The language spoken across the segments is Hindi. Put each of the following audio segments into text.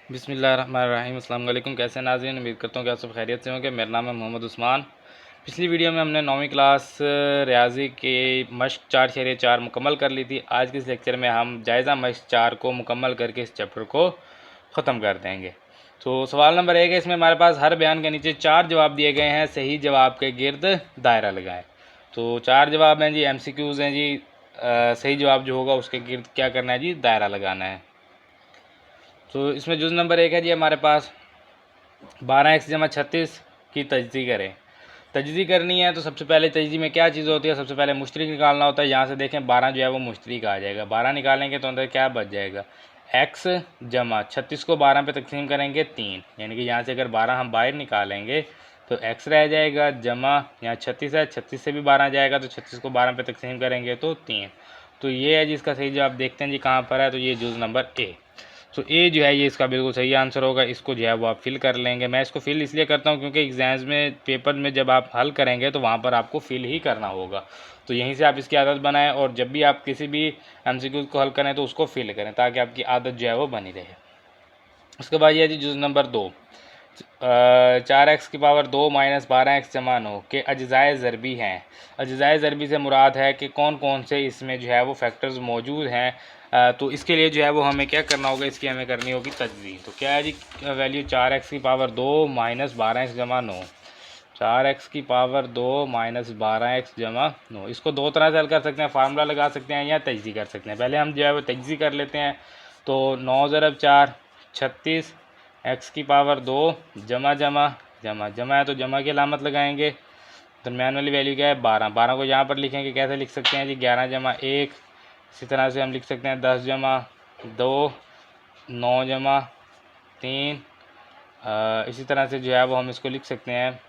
बिस्मिल्लाहिर्रहमानिर्रहीम। अस्सलाम वालेकुम। कैसे हैं नाज़रीन, उम्मीद करता हूँ कि आप सब खैरियत से होंगे। मेरा नाम है मोहम्मद उस्मान। पिछली वीडियो में हमने 9वीं क्लास रियाजी की मश्क 4/4 मुकम्मल कर ली थी। आज के इस लेक्चर में हम जायज़ा मश्क 4 को मुकम्मल करके इस चैप्टर को ख़त्म कर देंगे। तो सवाल नंबर 1 है, इसमें हमारे पास हर बयान के नीचे 4 जवाब दिए गए हैं। सही जवाब के गिर्द दायरा लगाएं। तो 4 जवाब हैं जी, MCQs हैं जी। सही जवाब जो होगा उसके गिर्द क्या करना है जी, दायरा लगाना है। तो इसमें जुज़ नंबर 1 है जी हमारे पास 12x = 36 की तजज़ी करें। तजज़ी करनी है तो सबसे पहले तजज़ी में क्या चीज़ होती है, सबसे पहले मुश्तरिक निकालना होता है। यहाँ से देखें 12 जो है वो मुश्तरिक आ जाएगा। 12 निकालेंगे तो अंदर क्या बच जाएगा, x जमा 36 को 12 पे तकसीम करेंगे 3, यानी कि यहाँ से अगर 12 हम बाहर निकालेंगे तो x रह जाएगा, जमा यहाँ 36 है, 36 से भी 12 जाएगा तो 36 को 12 पे तकसीम करेंगे तो 3। तो ये है जिसका सही जवाब। देखते हैं जी कहाँ पर है, तो ये जुज़ नंबर ए। तो ए जो है ये इसका बिल्कुल सही आंसर होगा। इसको जो है वो आप फिल कर लेंगे। मैं इसको फिल इसलिए करता हूँ क्योंकि एग्ज़ाम्स में, पेपर में जब आप हल करेंगे तो वहाँ पर आपको फिल ही करना होगा। तो यहीं से आप इसकी आदत बनाएं और जब भी आप किसी भी MCQ को हल करें तो उसको फिल करें ताकि आपकी आदत जो है वो बनी रहे। उसके बाद ये जी जुज़ नंबर 2, 4x⁻² - 12x = 9 के अज्ज़ाए ज़रबी हैं। अज्ज़ाए ज़रबी से मुराद है कि कौन कौन से इसमें जो है वो फैक्टर्स मौजूद हैं। तो इसके लिए जो है वो हमें क्या करना होगा, इसकी हमें करनी होगी तजज़ी। तो क्या है जी value 4x⁻² - 12x = 9। 4x⁻² - 12x = 9। इसको दो तरह से हल कर सकते हैं, फार्मूला लगा सकते हैं या तजज़ी कर सकते हैं। पहले हम जो है वो तजज़ी कर लेते हैं। तो 9 × 4 36, x⁻² जमा जमा जमा जमा है तो जमा की अलामत लगाएंगे। दरमियान वाली वैल्यू क्या है, 12। 12 को यहाँ पर लिखेंगे, कैसे लिख सकते हैं जी, 11 जमा 1। इसी तरह से हम लिख सकते हैं 10 जमा 2, 9 जमा 3। इसी तरह से जो है वो हम इसको लिख सकते हैं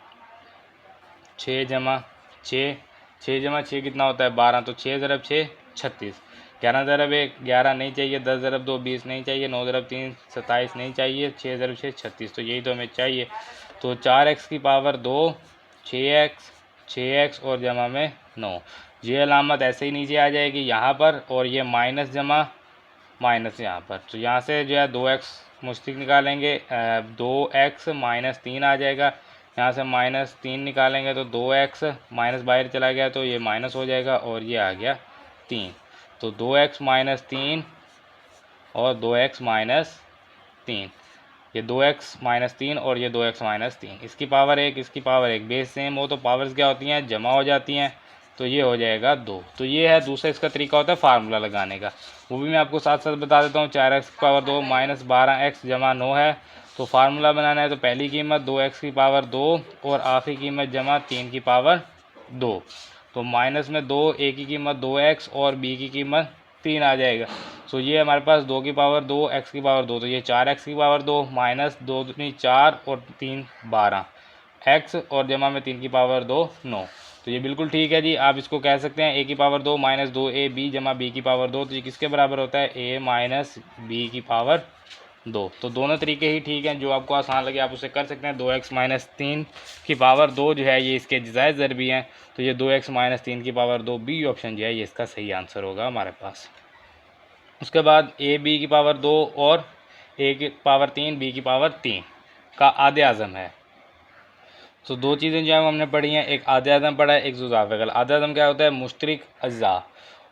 6 जमा 6। 6 जमा 6 कितना होता है, 12। तो 6 × 6 36। 11 × 1 11 नहीं चाहिए, 10 × 2 20 नहीं चाहिए, 9 × 3 27 नहीं चाहिए, 6 × 6 36। तो यही तो हमें चाहिए। तो 4x⁻² 6x 6x और जमा में 9। ये अलामत ऐसे ही नीचे आ जाएगी यहाँ पर, और ये माइनस जमा माइनस यहाँ पर। तो यहाँ से जो है 2x मुश्तरिक निकालेंगे, 2x - 3 आ जाएगा। यहाँ से -3 निकालेंगे तो 2x माइनस बाहर चला गया तो ये माइनस हो जाएगा और ये आ गया 3। तो 2x - 3 और 2x - 3, ये 2x - 3 और ये 2x - 3। इसकी पावर 1, इसकी पावर 1, बेस सेम हो तो पावर्स क्या होती हैं, जमा हो जाती हैं। तो ये हो जाएगा 2। तो ये है दूसरा इसका तरीका होता है फार्मूला लगाने का, वो भी मैं आपको साथ साथ बता देता हूँ। 4x⁻² - 12x = 9 है। तो फार्मूला बनाना है तो पहली कीमत 2x⁻² और आखिरी कीमत जमा 3⁻2। तो माइनस में 2, ए की कीमत 2x और बी की कीमत 3 आ जाएगा। तो ये हमारे पास 2⁻2 x⁻2। तो ये 4x⁻2 माइनस 2 दूनी 4 और 3 12 x और जमा में 3⁻2 9। तो ये बिल्कुल ठीक है जी। आप इसको कह सकते हैं a⁻2 - 2ab जमा b⁻2। तो ये किसके बराबर होता है, a - b⁻2। तो दोनों तरीके ही ठीक हैं, जो आपको आसान लगे आप उसे कर सकते हैं। 2x - 3⁻2 जो है ये इसके अज्ज़ाए ज़रबी हैं। तो ये 2x - 3⁻2 बी ऑप्शन जो है ये इसका सही आंसर होगा हमारे पास। उसके बाद ab⁻2 और a⁻3 b⁻3 का आधे आज़म है। तो दो चीज़ें जो है हमने पढ़ी हैं, एक आधे आज़म पढ़ा है, एक ज़ुज़ाफ़िकल। आधे आज़म क्या होता है, मुश्तरिक अज्ज़ा,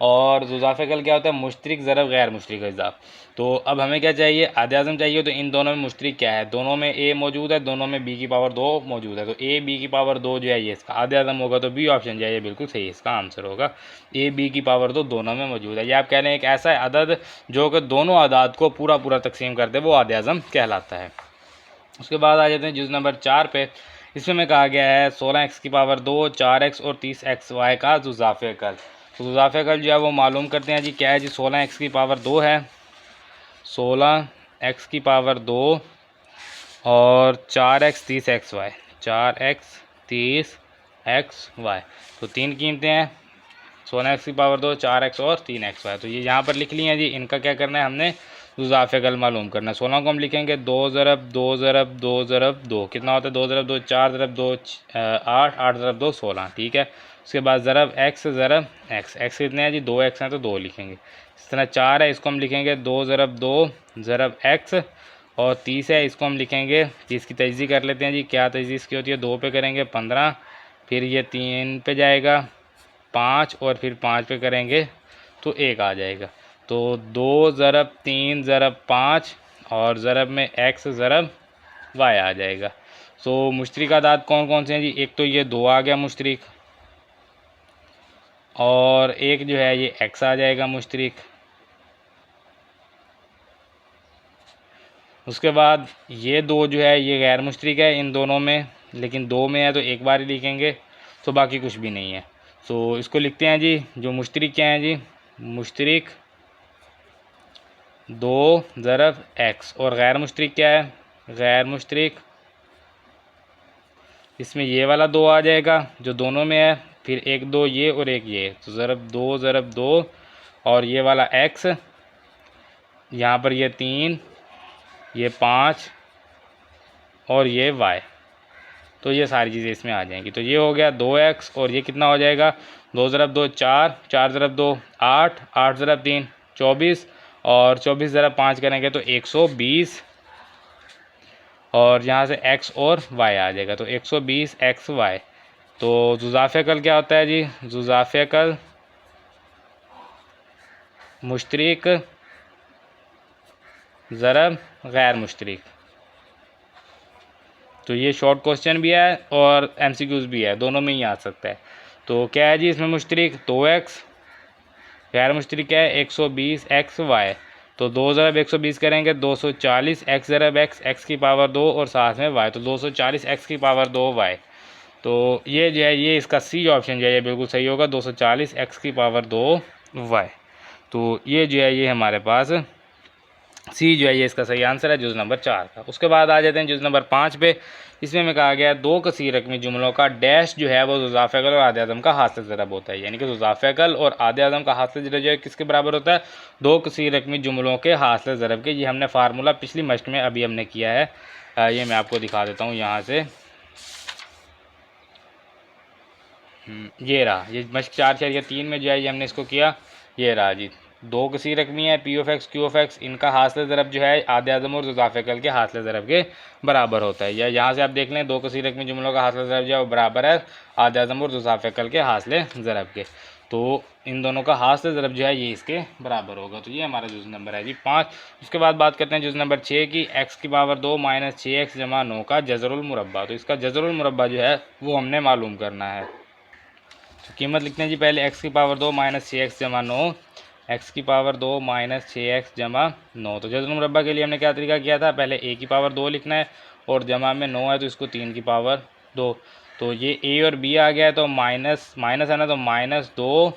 और ज़ुज़ाफ़िकल क्या होता है, मुश्तरिक ज़रब गैर मुश्तरिक अज्ज़ा। तो अब हमें क्या चाहिए, आधे आज़म चाहिए। तो इन दोनों में मुश्तरिक क्या है, दोनों में a मौजूद है, दोनों में b⁻2 मौजूद है। तो a b⁻2 जो है ये इसका आधे आज़म होगा। तो बी ऑप्शन जो है ये बिल्कुल सही इसका आंसर होगा। a b⁻2 दोनों में मौजूद है। ये आप कह लें एक ऐसा अदद जो कि दोनों अदाद को पूरा पूरा तकसीम कर दे, वो आधे आज़म कहलाता है। उसके बाद आ जाते हैं जुज़ नंबर 4 पे। इसमें में कहा गया है 16x⁻2 4x और 30xy का ज़ुज़ाफ़िकल। तो ज़ुज़ाफ़िकल जो है वो मालूम करते हैं जी। क्या है जी, 16x⁻2 है, 16x⁻2 और 4x 30xy, 4x 30xy। तो तीन कीमतें हैं, 16x⁻2 4x और 3xy। तो ये यहाँ पर लिख ली हैं जी। इनका क्या करना है, हमने ज़ुज़ाफ़िकल मालूम करना है। 16 को हम लिखेंगे 2 ज़रब 2 ज़रब 2 ज़रब 2, कितना होता है 2 ज़रब 2 4 ज़रब 2 8, 8 ज़रब 2 16, ठीक है। उसके बाद ज़रब x x कितने हैं जी, 2x हैं तो 2 लिखेंगे। इस तरह 4 है, इसको हम लिखेंगे 2 ज़रब 2 ज़रब x और 30 है, इसको हम लिखेंगे 30 की तजज़ी कर लेते हैं जी। क्या तजज़ी इसकी होती है, 2 पे करेंगे 15, फिर ये 3 पे जाएगा 5 और फिर 5 पे करेंगे तो 1 आ जाएगा। तो 2 ज़रब 3 ज़रब 5 और ज़रब में x ज़रब y आ जाएगा। सो मुश्तरिक आदाद कौन कौन से हैं जी, एक तो ये 2 आ गया मुश्तरिक, और एक जो है ये x आ जाएगा मुश्तरिक। उसके बाद ये 2 जो है ये गैर मुश्तरिक है इन दोनों में, लेकिन 2 में है तो एक बार ही लिखेंगे, तो बाकी कुछ भी नहीं है। सो इसको लिखते हैं जी, जो मुश्तरिक क्या है जी, मुश्तरिक 2 ज़रब x, और गैर मुश्तरिक क्या है, गैर मुश्तरिक इसमें ये वाला 2 आ जाएगा जो दोनों में है, फिर एक 2 ये और एक ये, तो ज़रब 2 और ये वाला x, यहाँ पर ये 3, ये 5 और ये y, तो ये सारी चीज़ें इसमें आ जाएंगी। तो ये हो गया 2x, और ये कितना हो जाएगा, 2 ज़रब 2 4, 4 ज़रब 2 8, 8 ज़रब 3 24, और 24 ज़रब 5 करेंगे तो 120, और यहाँ से x और y आ जाएगा, तो 120 x y। तो जुज़ाफ़े कल क्या होता है जी, जुज़ाफ़े कल मुश्तरिक ज़रब गैर मुश्तरिक। तो ये शॉर्ट क्वेश्चन भी है और MCQs भी है, दोनों में ही आ सकता है। तो क्या है जी इसमें मुश्तरिक 2x, गैर मुश्तरिक है 120 x y। तो 2 ज़रब 120 करेंगे 240 x ज़रब x की पावर 2 और साथ में y, तो 240 x की पावर 2 y। तो ये जो है ये इसका सी ऑप्शन जो है ये बिल्कुल सही होगा, 240 x की पावर 2 y। तो ये जो है ये हमारे पास सी जो है ये इसका सही आंसर है जुज़ नंबर 4 का। उसके बाद आ जाते हैं जुज़ नंबर 5 पे। इसमें में कहा गया है दो कसीर रकमी जुमलों का डैश जो है वो जुज़ाफ़े कल और आधे आज़म का हासिल ज़रब होता है, यानी कि जुज़ाफ़े कल और आधे आज़म का हासिल ज़रब जो है किसके बराबर होता है, दो कसीर रकमी जुमलों के हासिल ज़रब के। ये हमने फार्मूला पिछली मश्क में अभी हमने किया है, ये मैं आपको दिखा देता हूँ यहाँ से। ये रहा, ये मश्क 4.3 में जो है ये हमने इसको किया, ये रहा जी। दो कसीर रकमी है P of x Q of x, इनका हासिल ज़रब जो है आधे आज़म और जुज़ाफ़े कल के हासिल ज़रब के बराबर होता है। या यहाँ से आप देख लें दो कसीर रकमी जुमलों का हासिल ज़रब जो है वो बराबर है आधे आज़म और जुज़ाफ़े कल के हासिल ज़रब के। तो इन दोनों का हासिल ज़रब जो है ये इसके बराबर होगा। तो ये हमारा जुज़ नंबर है जी 5। उसके बाद बात करते हैं जुज़ नंबर 6 की, x की पावर 2 माइनस 6x जमा 9 का जज़रुल मुरब्बा। तो इसका जज़रुल मुरब्बा जो है वो हमने मालूम करना है। तो कीमत लिखते हैं जी पहले x की पावर 2 माइनस 6x जमा 9, x की पावर 2 माइनस 6x जमा 9। तो जज़रुल मुरब्बा के लिए हमने क्या तरीका किया था, पहले a की पावर 2 लिखना है और जमा में 9 है तो इसको 3 की पावर 2। तो ये a और b आ गया है, तो माइनस माइनस है ना, तो -2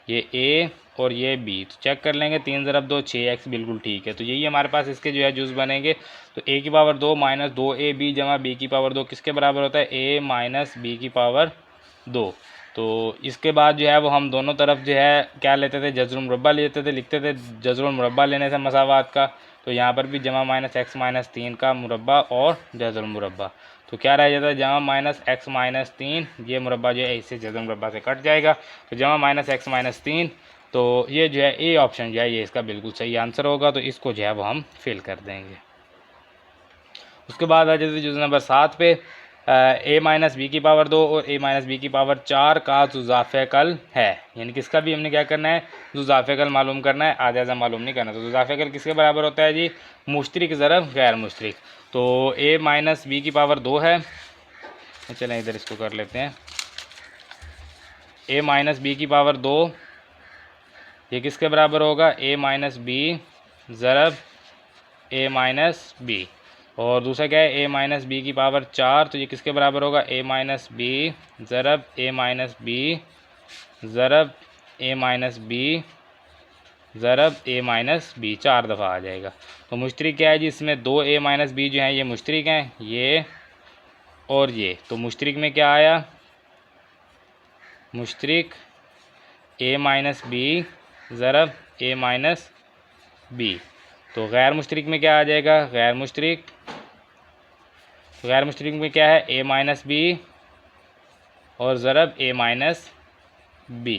ये a और ये b। तो चेक कर लेंगे 3 ज़रब 2 6x, बिल्कुल ठीक है। तो यही हमारे पास इसके जो है जुज़ बनेंगे। तो a की पावर 2 माइनस 2ab जमा b की पावर 2 किसके बराबर होता है, a माइनस b की पावर 2। तो इसके बाद जो है वो हम दोनों तरफ जो है क्या लेते थे, जज़रुल मुरब्बा लेते थे, लिखते थे जज़रुल मुरब्बा लेने से मसावात का। तो यहाँ पर भी जमा माइनस x माइनस 3 का मुरब्बा और जज़रुल मुरब्बा। तो क्या रह जाता है, जमा माइनस x माइनस 3, ये मुरब्बा जो है इससे जज़रुल मुरब्बा से कट जाएगा, तो जमा माइनस x माइनस 3। तो ये जो है ए ऑप्शन जो है ये इसका बिल्कुल सही आंसर होगा, तो इसको जो है वो हम फिल कर देंगे। उसके बाद आ जाते जुज़ नंबर 7 पे, a माइनस बी की पावर 2 और a माइनस बी की पावर 4 का जुज़ाफ़े कल है, यानी कि इसका भी हमने क्या करना है, जुज़ाफ़े कल मालूम करना है, आधे आज़म मालूम नहीं करना। तो जुज़ाफ़े कल किसके बराबर होता है जी, मुश्तरिक ज़रब गैर मुश्तरिक। तो a माइनस बी की पावर 2 है, चलें इधर इसको कर लेते हैं, a माइनस बी की पावर 2 ये किसके बराबर होगा, a माइनस बी ज़रब a माइनस बी। और दूसरा क्या है, a माइनस बी की पावर 4, तो ये किसके बराबर होगा, a माइनस बी ज़रब a माइनस बी ज़रब a माइनस बी ज़रब a माइनस बी, 4 दफ़ा आ जाएगा। तो मुश्तरिक क्या है जी, इसमें दो a माइनस बी जो हैं ये मुश्तरिक हैं, ये और ये। तो मुश्तरिक में क्या आया, मुश्तरिक a माइनस बी ज़रब a माइनस बी। तो गैर मुश्तरिक में क्या आ जाएगा, गैर मुश्तरिक, गैर मुश्तरिक में क्या है, a माइनस बी और ज़रब a माइनस बी।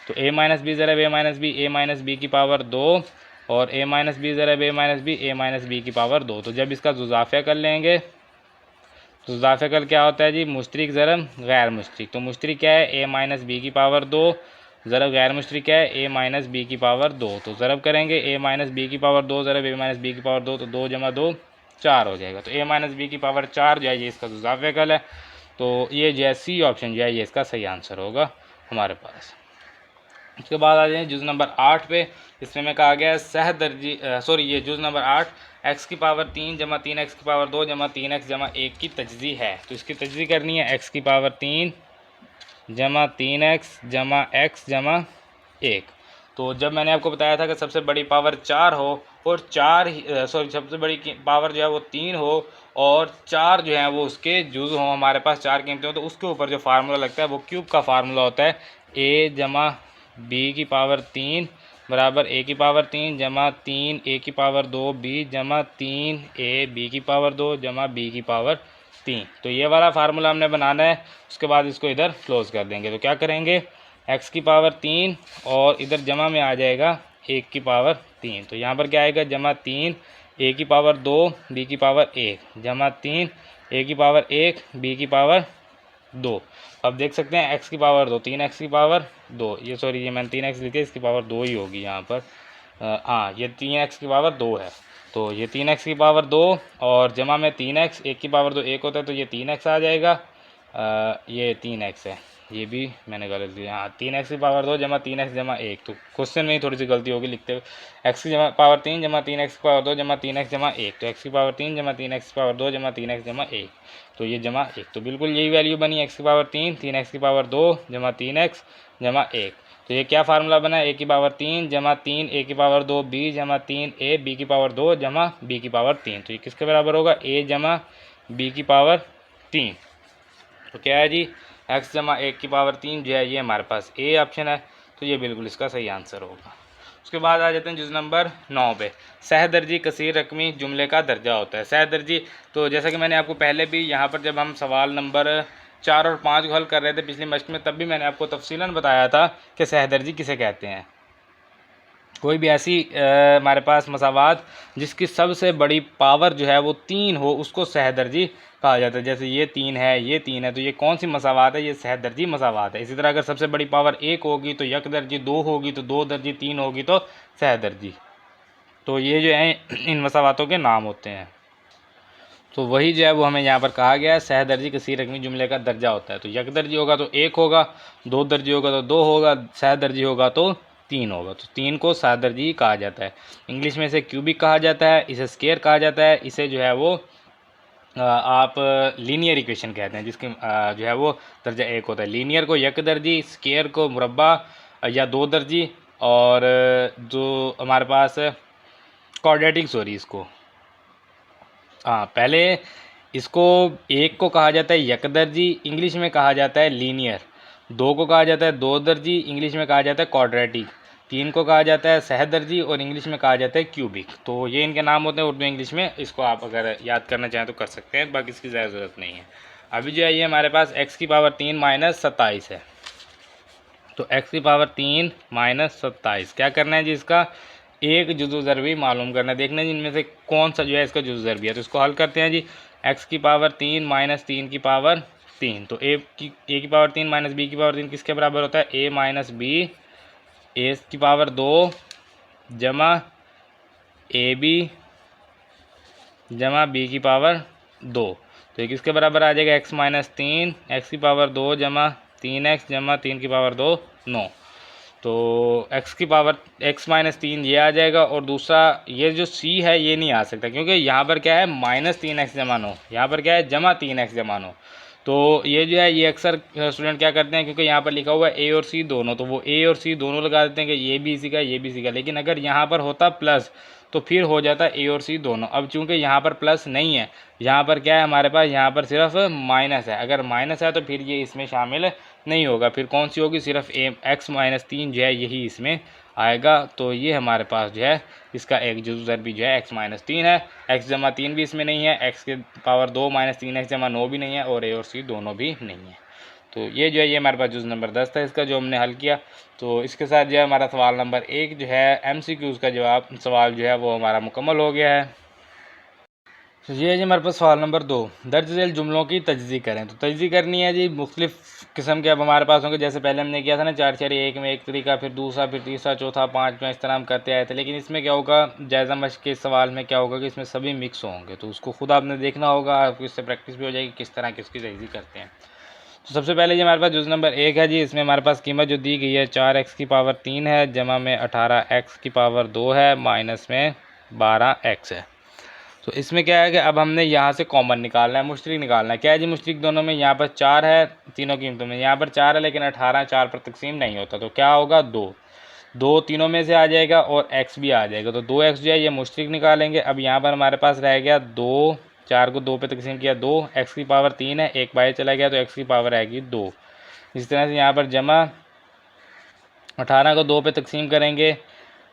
तो a माइनस बी ज़रब a minus b, a minus b की पावर 2 और a माइनस बी ज़रब a माइनस बी की पावर 2। तो जब इसका जुज़ाफ़ा कर लेंगे तो जुज़ाफ़ा कल क्या होता है जी, मुश्तरिक ज़रब गैर मुश्तरिक। तो मुश्तरिक क्या है, a माइनस बी की पावर 2, ज़रब गैर मुश्तरिक क्या है, a माइनस बी की पावर 2। तो ज़रब करेंगे a माइनस बी की पावर 2 ज़रब a माइनस बी की पावर 2, तो 2 जमा 2 4 हो जाएगा। तो a माइनस बी की पावर 4 जो है ये इसका जुज़ाफ़ा कल है। तो ये जो है सी ऑप्शन जो है ये इसका सही आंसर होगा हमारे पास। उसके बाद आ जाए जुज़ नंबर 8 पे। इसमें में कहा गया है सह दर्जी सॉरी ये जुज़ नंबर 8 x की पावर 3 जमा 3 x की पावर 2 जमा 3 x जमा 1 की तजज़ी है। तो इसकी तजज़ी करनी है x की पावर 3 जमा 3 x जमा x जमा 1। तो जब मैंने आपको बताया था कि सबसे बड़ी पावर 4 हो और सबसे बड़ी पावर जो है वो 3 हो और 4 जो है वो उसके जुज़ हों, हमारे पास 4 कीमतें हों, तो उसके ऊपर जो फार्मूला लगता है वो क्यूब का फार्मूला होता है a जमा बी की पावर 3 बराबर a की पावर 3 जमा 3 a की पावर 2 b जमा 3 a b की पावर 2 जमा b की पावर 3। तो ये वाला फार्मूला हमने बनाना है। उसके बाद इसको इधर क्लोज कर देंगे। तो क्या करेंगे, x की पावर 3 और इधर जमा में आ जाएगा 1 की पावर 3। तो यहाँ पर क्या आएगा, जमा 3 a की पावर 2 b की पावर 1 जमा 3 a की पावर 1 b की पावर 2। अब देख सकते हैं x की पावर 2 3x की पावर 2, ये सॉरी ये मैंने 3x लिखी है, इसकी पावर 2 ही होगी यहाँ पर। हाँ ये 3x की पावर 2 है। तो ये 3x की पावर 2 और जमा में 3x, 1 की पावर 2 1 होता है तो ये 3x आ जाएगा। ये 3x है, ये भी मैंने गलत लिया। हाँ 3x की पावर 2 जमा 3x जमा 1। तो क्वेश्चन में ही थोड़ी सी गलती होगी लिखते हुए, x की पावर 3 जमा 3x की पावर 2 जमा 3x जमा 1। तो x की पावर 3 जमा 3x की पावर 2 जमा 3x जमा 1। तो ये जमा 1, तो बिल्कुल यही वैल्यू बनी, x की पावर 3 3x की पावर 2 जमा 3x जमा 1। तो ये क्या फार्मूला बना, a की पावर 3 जमा 3 a की पावर 2 b जमा 3 a b की पावर 2 जमा b की पावर 3। तो ये किसके बराबर होगा, a जमा b की पावर 3। तो क्या है जी, x जमा 1 की पावर 3 जो है ये हमारे पास a ऑप्शन है। तो ये बिल्कुल इसका सही आंसर होगा। उसके बाद आ जाते हैं जुज़ नंबर 9 पे। सह दर्जी कसीर रकमी जुमले का दर्जा होता है। सह दर्जी, तो जैसा कि मैंने आपको पहले भी यहाँ पर जब हम सवाल नंबर 4 और 5 को हल कर रहे थे पिछली मश्क में, तब भी मैंने आपको तफसीलन बताया था कि सह दर्जी किसे कहते हैं। कोई भी ऐसी हमारे पास मसावात जिसकी सबसे बड़ी पावर जो है वो 3 हो, उसको सहदर्जी कहा जाता है। जैसे ये 3 है, ये 3 है, तो ये कौन सी मसावात है, ये सहदर्जी मसावात है। इसी तरह अगर सबसे बड़ी पावर 1 होगी तो यकदर्जी, 2 होगी तो दो दर्जी, 3 होगी तो सहदर्जी। तो ये जो है इन मसावातों के नाम होते हैं। तो वही जो है वो हमें यहाँ पर कहा गया है, सहदर्जी किसी रकमी जुमले का दर्जा होता है। तो यकदर्जी होगा तो 1 होगा, दो दर्जी होगा तो 2 होगा, सहदर्जी होगा तो 3 होगा। तो 3 को सहदर्जी कहा जाता है। इंग्लिश में इसे क्यूबिक कहा जाता है, इसे स्केयर कहा जाता है, इसे जो है वो आप लीनियर इक्वेशन कहते हैं, जिसकी जो है वो दर्जा 1 होता है। लीनियर को यकदर्जी, स्केयर को मुरब्बा या 2 दर्जी, और जो हमारे पास क्वाड्रेटिक, सॉरी इसको पहले इसको 1 को कहा जाता है यकदर्जी, इंग्लिश में कहा जाता है लीनियर। 2 को कहा जाता है दो दर्जी, इंग्लिश में कहा जाता है क्वाड्रेटिक। 3 को कहा जाता है सहदर्जी और इंग्लिश में कहा जाता है क्यूबिक। तो ये इनके नाम होते हैं उर्दू इंग्लिश में। इसको आप अगर याद करना चाहें तो कर सकते हैं, बाकी इसकी ज़्यादा ज़रूरत नहीं है। अभी जो है ये हमारे पास x की पावर 3 माइनस 27 है। तो x की पावर 3 माइनस 27 क्या करना है जी, इसका एक जुज़ु ज़रबी मालूम करना है। देखना है जिनमें से कौन सा जो है इसका जुज़ु ज़रबी है। तो इसको हल करते हैं जी। x की पावर 3 माइनस 3 की पावर 3। तो a की पावर 3 माइनस b की पावर 3 किसके बराबर होता है, a माइनस बी, a की पावर 2 जमा ab जमा b की पावर 2। तो ये किसके बराबर आ जाएगा, x माइनस 3, x की पावर 2 जमा 3x जमा 3 की पावर 2 9। तो x की पावर x माइनस 3 ये आ जाएगा, और दूसरा ये जो c है ये नहीं आ सकता, क्योंकि यहाँ पर क्या है माइनस 3x जमा 9, यहाँ पर क्या है जमा 3x जमा 9। तो ये जो है ये अक्सर स्टूडेंट क्या करते हैं, क्योंकि यहाँ पर लिखा हुआ है a और c दोनों, तो वो a और c दोनों लगा देते हैं कि ये भी इसी का ये भी इसी का। लेकिन अगर यहाँ पर होता प्लस तो फिर हो जाता ए और सी दोनों। अब चूंकि यहाँ पर प्लस नहीं है, यहाँ पर क्या है हमारे पास, यहाँ पर सिर्फ माइनस है। अगर माइनस है तो फिर ये इसमें शामिल नहीं होगा, फिर कौन सी होगी, सिर्फ एक्स माइनस 3 जो है यही इसमें आएगा। तो ये हमारे पास जो है इसका एक जुज़ ज़रबी जो है x माइनस 3 है। x जमा 3 भी इसमें नहीं है, x के पावर 2 माइनस 3x जमा 9 भी नहीं है, और a और c दोनों भी नहीं है। तो ये जो है ये हमारे पास जुज़ नंबर 10 था इसका, जो हमने हल किया। तो इसके साथ जो है हमारा सवाल नंबर 1 जो है MCQs का जवाब सवाल जो है वो हमारा मुकम्मल हो गया है। तो ये है जी हमारे पास सवाल नंबर 2, दर्ज झेल जुमलों की तजज़ी करें। तो तजज़ी करनी है जी, मुख्तलिफ़ किस्म के अब हमारे पास होंगे। जैसे पहले हमने किया था ना 4 4 1 में एक तरीका, फिर दूसरा, फिर तीसरा, चौथा, 5 में, इस तरह हम करते आए थे। लेकिन इसमें क्या होगा, जायज़ा मश्क के सवाल में क्या होगा कि इसमें सभी मिक्स होंगे, तो उसको खुद आपने देखना होगा, आपको इससे प्रैक्टिस भी हो जाएगी किस तरह किसकी तजज़ी करते हैं। तो सबसे पहले जी हमारे पास जुज़ नंबर 1 है जी, इसमें हमारे पास कीमत जो दी गई है 4x की पावर 3 है, जमा में 18x की पावर 2 है, माइनस में 12x है। तो इसमें क्या है कि अब हमने यहाँ से कॉमन निकालना है, मुश्तरक निकालना है। क्या है जी, मुश्तरक दोनों में यहाँ पर 4 है, तीनों कीमतों में यहाँ पर 4 है, लेकिन 18 4 पर तकसीम नहीं होता, तो क्या होगा 2 तीनों में से आ जाएगा और x भी आ जाएगा। तो 2x जो है ये मुश्तरक निकालेंगे। अब यहाँ पर हमारे पास रह गया 2, 4 को 2 पे तकसीम किया 2, x की पावर 3 है, एक बाहर चला गया तो x की पावर आएगी 2। इस तरह से यहाँ पर जमा 18 को 2 पे तकसीम करेंगे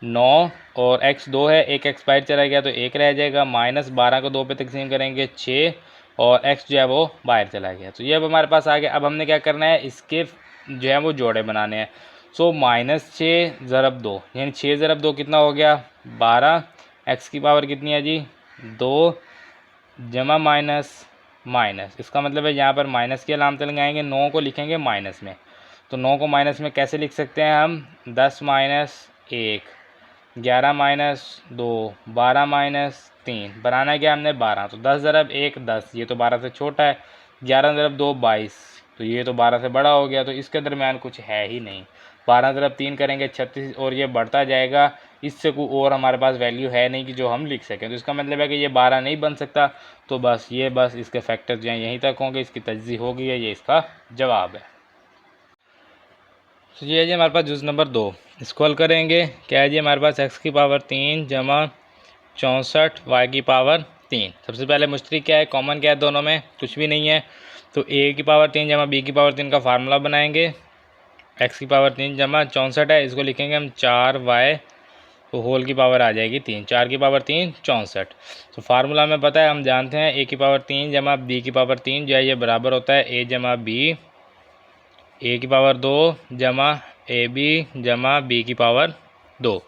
9 और x 2 है, एक x बाहर चला गया तो 1 रह जाएगा, माइनस 12 को 2 पे तकसीम करेंगे 6 और x जो है वो बाहर चला गया। तो ये अब हमारे पास आ गया। अब हमने क्या करना है, इसके जो है वो जोड़े बनाने हैं। सो -6 ज़रब 2, यानी 6 ज़रब 2 कितना हो गया 12, x की पावर कितनी है जी 2, जमा माइनस माइनस, इसका मतलब है यहाँ पर माइनस की अलामत लगाएंगे, 9 को लिखेंगे माइनस में। तो 9 को माइनस में कैसे लिख सकते हैं हम, 10 माइनस 1, 11 माइनस 2, 12 माइनस 3, बनाना क्या हमने 12। तो 10 ज़रब 1 10, ये तो 12 से छोटा है, 11 ज़रब 2 22, तो ये तो 12 से बड़ा हो गया, तो इसके दरमियान कुछ है ही नहीं। 12 ज़रब 3 करेंगे 36 और ये बढ़ता जाएगा, इससे कोई और हमारे पास वैल्यू है नहीं कि जो हम लिख सकें। तो इसका मतलब है कि ये 12 नहीं बन सकता। तो बस इसके फैक्टर जो हैं यहीं तक होंगे, इसकी तजज़ी हो गई है, ये इसका जवाब है। तो ये है जी हमारे पास जुज़ नंबर 2, इसको हल करेंगे। क्या है जी, हमारे पास x की पावर 3 जमा 64 y की पावर 3। सबसे पहले मुश्तरक क्या है, कॉमन क्या है, दोनों में कुछ भी नहीं है। तो a की पावर 3 जमा b की पावर 3 का फार्मूला बनाएंगे। x की पावर 3 जमा 64 है, इसको लिखेंगे हम 4y, तो होल की पावर आ जाएगी 3, 4 की पावर 3 64। तो फार्मूला में पता है, हम जानते हैं a की पावर 3 जमा b की पावर 3 जो है ये बराबर होता है a जमा b, a की पावर 2 जमा ab जमा b की पावर 2।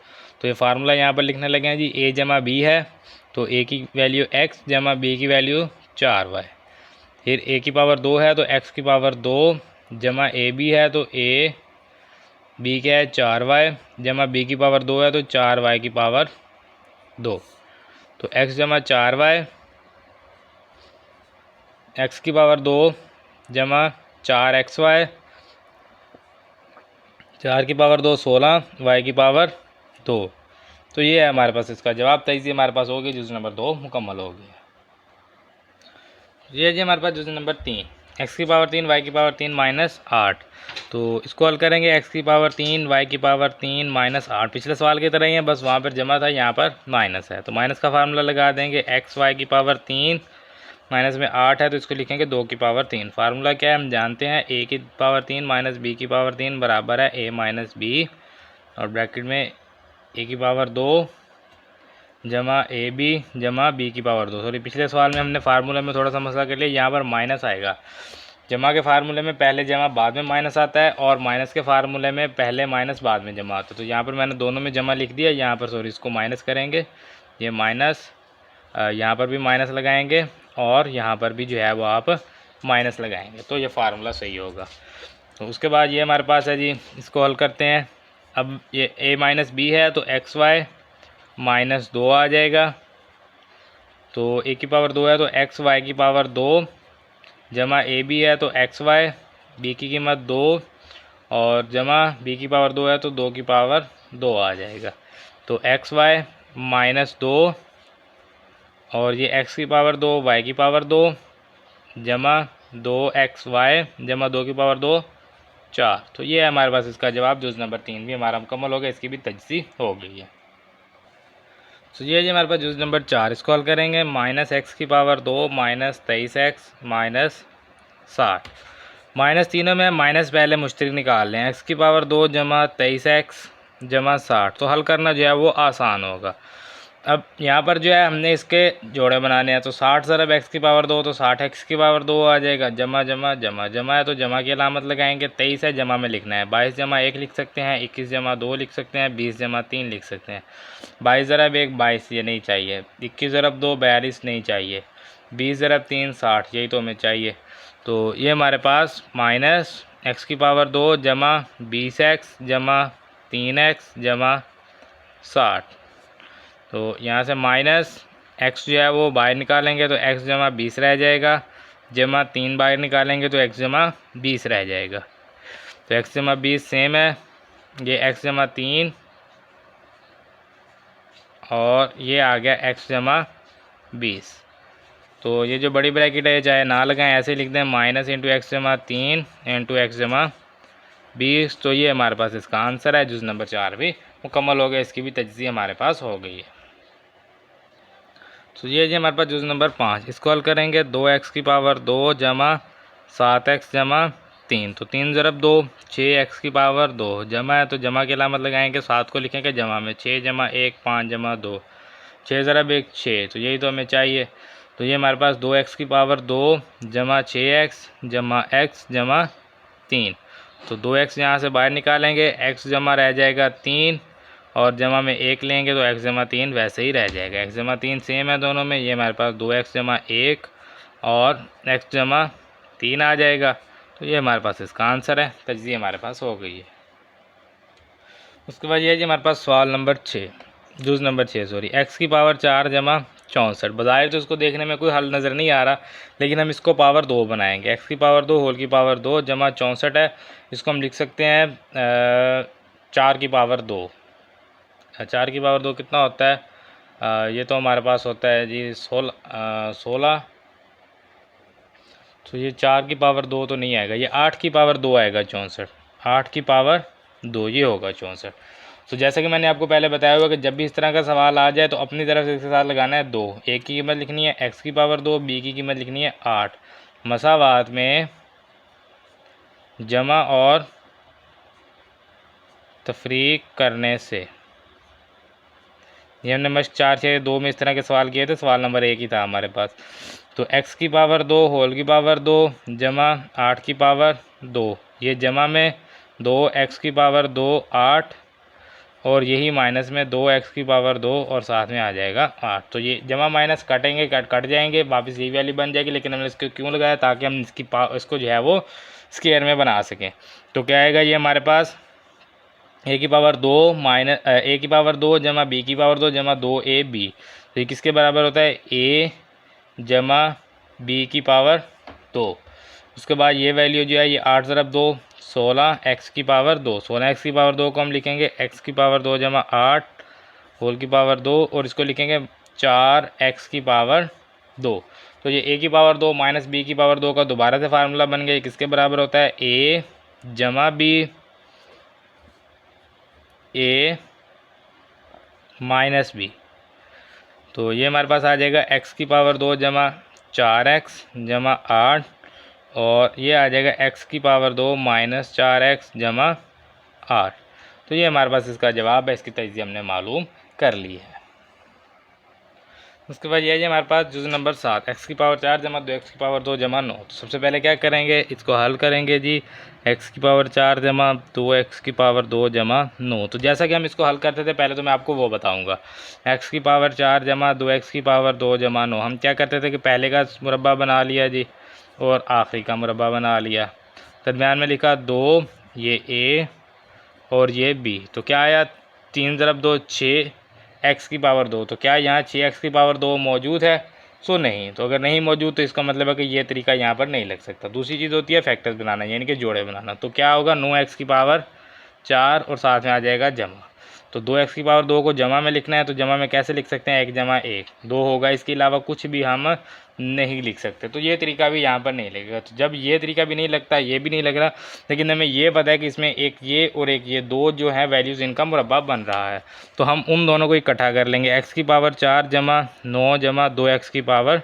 तो ये फार्मूला यहाँ पर लिखने लगे हैं जी, a जमा b है तो a की वैल्यू x जमा b की वैल्यू 4y, फिर a की पावर 2 है तो x की पावर 2 जमा ab है तो a b क्या है 4y, जमा b की पावर 2 है तो 4y की पावर 2। तो x जमा 4y, x की पावर 2 जमा 4xy, 4 की पावर 2 16, y की पावर 2। तो ये है हमारे पास इसका जवाब। तईज़ी हमारे पास होगी, जुज़ नंबर 2 मुकम्मल हो गया। ये जी हमारे पास जुज़ नंबर 3, x की पावर 3 y की पावर 3 माइनस 8। तो इसको हल करेंगे, x की पावर 3 y की पावर 3 माइनस 8, पिछले सवाल की तरह ही है, बस वहाँ पर जमा था, यहाँ पर माइनस है। तो माइनस का फार्मूला लगा देंगे, x y की पावर 3 माइनस में 8 है तो इसको लिखेंगे 2 की पावर 3। फार्मूला क्या है, हम जानते हैं a की पावर 3 माइनस b की पावर 3 बराबर है a माइनस b, और ब्रैकेट में a की पावर 2 जमा ए बी जमा बी की पावर 2। सॉरी, पिछले सवाल में हमने फार्मूले में थोड़ा सा मसला कर लिया, यहाँ पर माइनस आएगा। जमा के फार्मूले में पहले जमा बाद में माइनस आता है, और माइनस के फार्मूले में पहले माइनस बाद में जमा आता है। तो यहाँ पर मैंने दोनों में जमा लिख दिया, यहाँ पर सॉरी इसको माइनस करेंगे, ये माइनस, यहाँ पर भी माइनस लगाएंगे और यहाँ पर भी जो है वो आप माइनस लगाएंगे, तो ये फार्मूला सही होगा। तो उसके बाद ये हमारे पास है जी, इसको हल करते हैं। अब ये a माइनस बी है तो एक्स वाई माइनस 2 आ जाएगा। तो a की पावर 2 है तो एक्स वाई की पावर 2 जमा ए बी है तो एक्स वाई, बी की कीमत 2 और जमा b की पावर 2 है तो 2 की पावर 2 आ जाएगा। तो एक्स वाई माइनस 2 और ये x की पावर 2 y की पावर 2 जमा 2xy जमा 2 की पावर 2 4। तो ये है हमारे पास इसका जवाब। जुज़ नंबर 3 भी हमारा मुकम्मल हो गया, इसकी भी तजज़ी हो गई है। तो ये जी हमारे पास जुज़ नंबर 4, इसको हल करेंगे। माइनस एक्स की power 2 minus 23x minus 60। Minus तीनों में माइनस पहले मुश्तरक निकाल लें, x की पावर 2 जमा 23x जमा 60। तो हल करना जो है वो आसान होगा। अब यहाँ पर जो है हमने इसके जोड़े बनाने हैं, तो 60 ज़रब x की पावर 2 तो 60 x की पावर 2 आ जाएगा। जमा जमा जमा जमा है तो जमा की अलामत लगाएंगे। 23 है, जमा में लिखना है। 22 जमा 1 लिख सकते हैं, 21 जमा 2 लिख सकते हैं, 20 जमा 3 लिख सकते हैं। 22 ज़रब 1 22, ये नहीं चाहिए। 21 ज़रब 2 42 नहीं चाहिए। 20 ज़रब 3 60, यही तो हमें चाहिए। तो ये हमारे पास माइनस x की पावर 2 जमा 20x जमा 3x जमा 60। तो यहाँ से माइनस x जो है वो बाहर निकालेंगे तो x जमा 20 रह जाएगा, जमा 3 बाहर निकालेंगे तो x जमा 20 रह जाएगा। तो x जमा 20 सेम है, ये x जमा 3 और ये आ गया x जमा 20। तो ये जो बड़ी ब्रैकेट है चाहे ना लगाएं, ऐसे लिख दें माइनस इंटू एक्स जमा 3 इंटू एक्स जमा 20। तो ये हमारे पास इसका आंसर है। जुज़ नंबर 4 भी मुकम्मल हो गया, इसकी भी तजज़िया हमारे पास हो गई है। तो ये जी हमारे पास जुज़ नंबर 5, इसको हल करेंगे। 2x की पावर 2 जमा 7x जमा 3, तो 3 ज़रब 2 6x की पावर 2 जमा है तो जमा की अलामत लगाएंगे। 7 को लिखेंगे जमा में, 6 जमा 1 5 जमा 2, 6 ज़रब 1 6, तो यही तो हमें चाहिए। तो ये हमारे पास 2x की पावर 2 जमा 6x जमा x जमा 3, तो 2x यहाँ से बाहर निकालेंगे, x जमा रह जाएगा 3 और जमा में 1 लेंगे तो x जमा 3 वैसे ही रह जाएगा। x जमा 3 सेम है दोनों में। ये हमारे पास 2x जमा 1 और x जमा 3 आ जाएगा। तो ये हमारे पास इसका आंसर है। तजज़िया हमारे पास हो गई है। उसके बाद ये जी हमारे पास सवाल नंबर 6, जुज़ नंबर 6 सॉरी, x की पावर 4 जमा 64। बज़ाहिर तो इसको देखने में कोई हल नज़र नहीं आ रहा, लेकिन हम इसको पावर 2 बनाएंगे। x की पावर 2 होल की पावर 2 जमा 64 है, इसको हम लिख सकते हैं 4 की पावर 2। 4 की पावर 2 कितना होता है? ये तो हमारे पास होता है जी 16। तो ये 4 की पावर 2 तो नहीं आएगा, ये 8 की पावर 2 आएगा 64। 8 की पावर 2 ये होगा 64। तो जैसे कि मैंने आपको पहले बताया हुआ कि जब भी इस तरह का सवाल आ जाए तो अपनी तरफ से इसके साथ लगाना है 2। a की कीमत लिखनी है x की पावर 2, b की कीमत लिखनी है 8। मसावात में जमा और तफरीक करने से, ये हमने मश्क 4 से 2 में इस तरह के सवाल किए थे। सवाल नंबर 1 ही था हमारे पास। तो x की पावर 2 होल की पावर 2 जमा 8 की पावर 2, ये जमा में 2x की पावर 2 8 और यही माइनस में 2x की पावर 2 और साथ में आ जाएगा 8। तो ये जमा माइनस कटेंगे, कट जाएंगे, वापस ये वाली बन जाएगी। लेकिन हमने इसको क्यों लगाया? ताकि हम इसको जो है वो स्क्वायर में बना सकें। तो क्या आएगा ये हमारे पास a की पावर 2 माइनस a की पावर 2 जमा b की पावर 2 जमा 2ab। तो ये किसके बराबर होता है? a जमा b की पावर 2। उसके बाद ये वैल्यू जो है ये 8 ज़रब 2 16 x की पावर 2। 16 x की पावर 2 को हम लिखेंगे x की पावर 2 जमा 8 होल की पावर 2 और इसको लिखेंगे 4x की पावर 2। तो ये a की पावर 2 माइनस b की पावर 2 का दोबारा से फार्मूला बन गया। किसके बराबर होता है? a जमा b a माइनस b। तो ये हमारे पास आ जाएगा x की पावर 2 जमा 4x जमा 8 और ये आ जाएगा x की पावर 2 माइनस 4x जमा 8। तो ये हमारे पास इसका जवाब है। इसकी तजज़िया हमने मालूम कर ली है। उसके बाद ये है हमारे पास जुज़ नंबर 7, x की पावर 4 जमा 2x की पावर 2 जमा 9। तो सबसे पहले क्या करेंगे? इसको हल करेंगे जी। x की पावर 4 जमा 2x की पावर 2 जमा 9। तो जैसा कि हम इसको हल करते थे पहले, तो मैं आपको वो बताऊंगा। x की पावर 4 जमा 2x की पावर 2 जमा 9, हम क्या करते थे कि पहले का मुरब्बा बना लिया जी और आखिरी का मुरब्बा बना लिया। दरमियान में लिखा 2, ये a और ये b। तो क्या आया? 3 ज़रब 2 6 x की पावर 2। तो क्या यहाँ 6x की पावर 2 मौजूद है? सो नहीं। तो अगर नहीं मौजूद तो इसका मतलब है कि ये तरीका यहाँ पर नहीं लग सकता। दूसरी चीज़ होती है फैक्टर्स बनाना, यानी कि जोड़े बनाना। तो क्या होगा? 9x की पावर 4 और साथ में आ जाएगा जमा। तो 2x की पावर 2 को जमा में लिखना है, तो जमा में कैसे लिख सकते हैं? 1 जमा 1 2 होगा। इसके अलावा कुछ भी हम नहीं लिख सकते। तो ये तरीका भी यहाँ पर नहीं लगेगा। तो जब ये तरीका भी नहीं लगता, ये भी नहीं लग रहा, लेकिन हमें ये पता है कि इसमें एक ये और एक ये दो जो है वैल्यूज़, इनका मुरब्बा बन रहा है, तो हम उन दोनों को इकट्ठा कर लेंगे। x की पावर 4 जमा 9 जमा 2x की पावर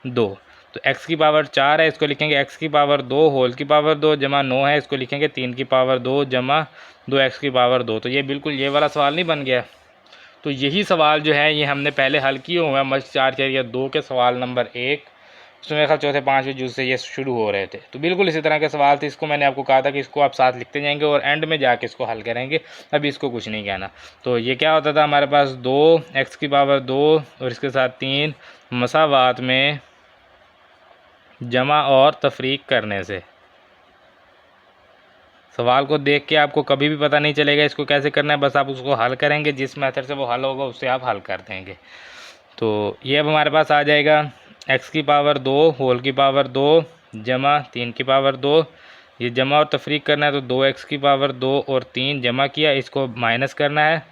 2। तो x की पावर 4 है, इसको लिखेंगे x की पावर 2 होल की पावर 2 जमा 9 है, इसको लिखेंगे 3 की पावर 2 जमा 2x की पावर 2। तो ये बिल्कुल ये वाला सवाल नहीं बन गया। तो यही सवाल जो है ये हमने पहले हल किए हुए हैं मश्क 4.2 के सवाल नंबर 1, उसमें मेरे ख्याल चौथे 5वें जुज़ से ये शुरू हो रहे थे। तो बिल्कुल इसी तरह के सवाल थे। इसको मैंने आपको कहा था कि इसको आप साथ लिखते जाएंगे और एंड में जाके इसको हल करेंगे, अभी इसको कुछ नहीं कहना। तो ये क्या होता था हमारे पास 2x⁻2 और इसके साथ 3 मसावात में जमा और तफरीक करने से। सवाल को देख के आपको कभी भी पता नहीं चलेगा इसको कैसे करना है, बस आप उसको हल करेंगे, जिस मेथड से वो हल होगा उससे आप हल कर देंगे। तो ये अब हमारे पास आ जाएगा x⁻2 होल की पावर 2 जमा 3 की पावर 2। ये जमा और तफरीक करना है तो 2x⁻2 और 3 जमा किया, इसको माइनस करना है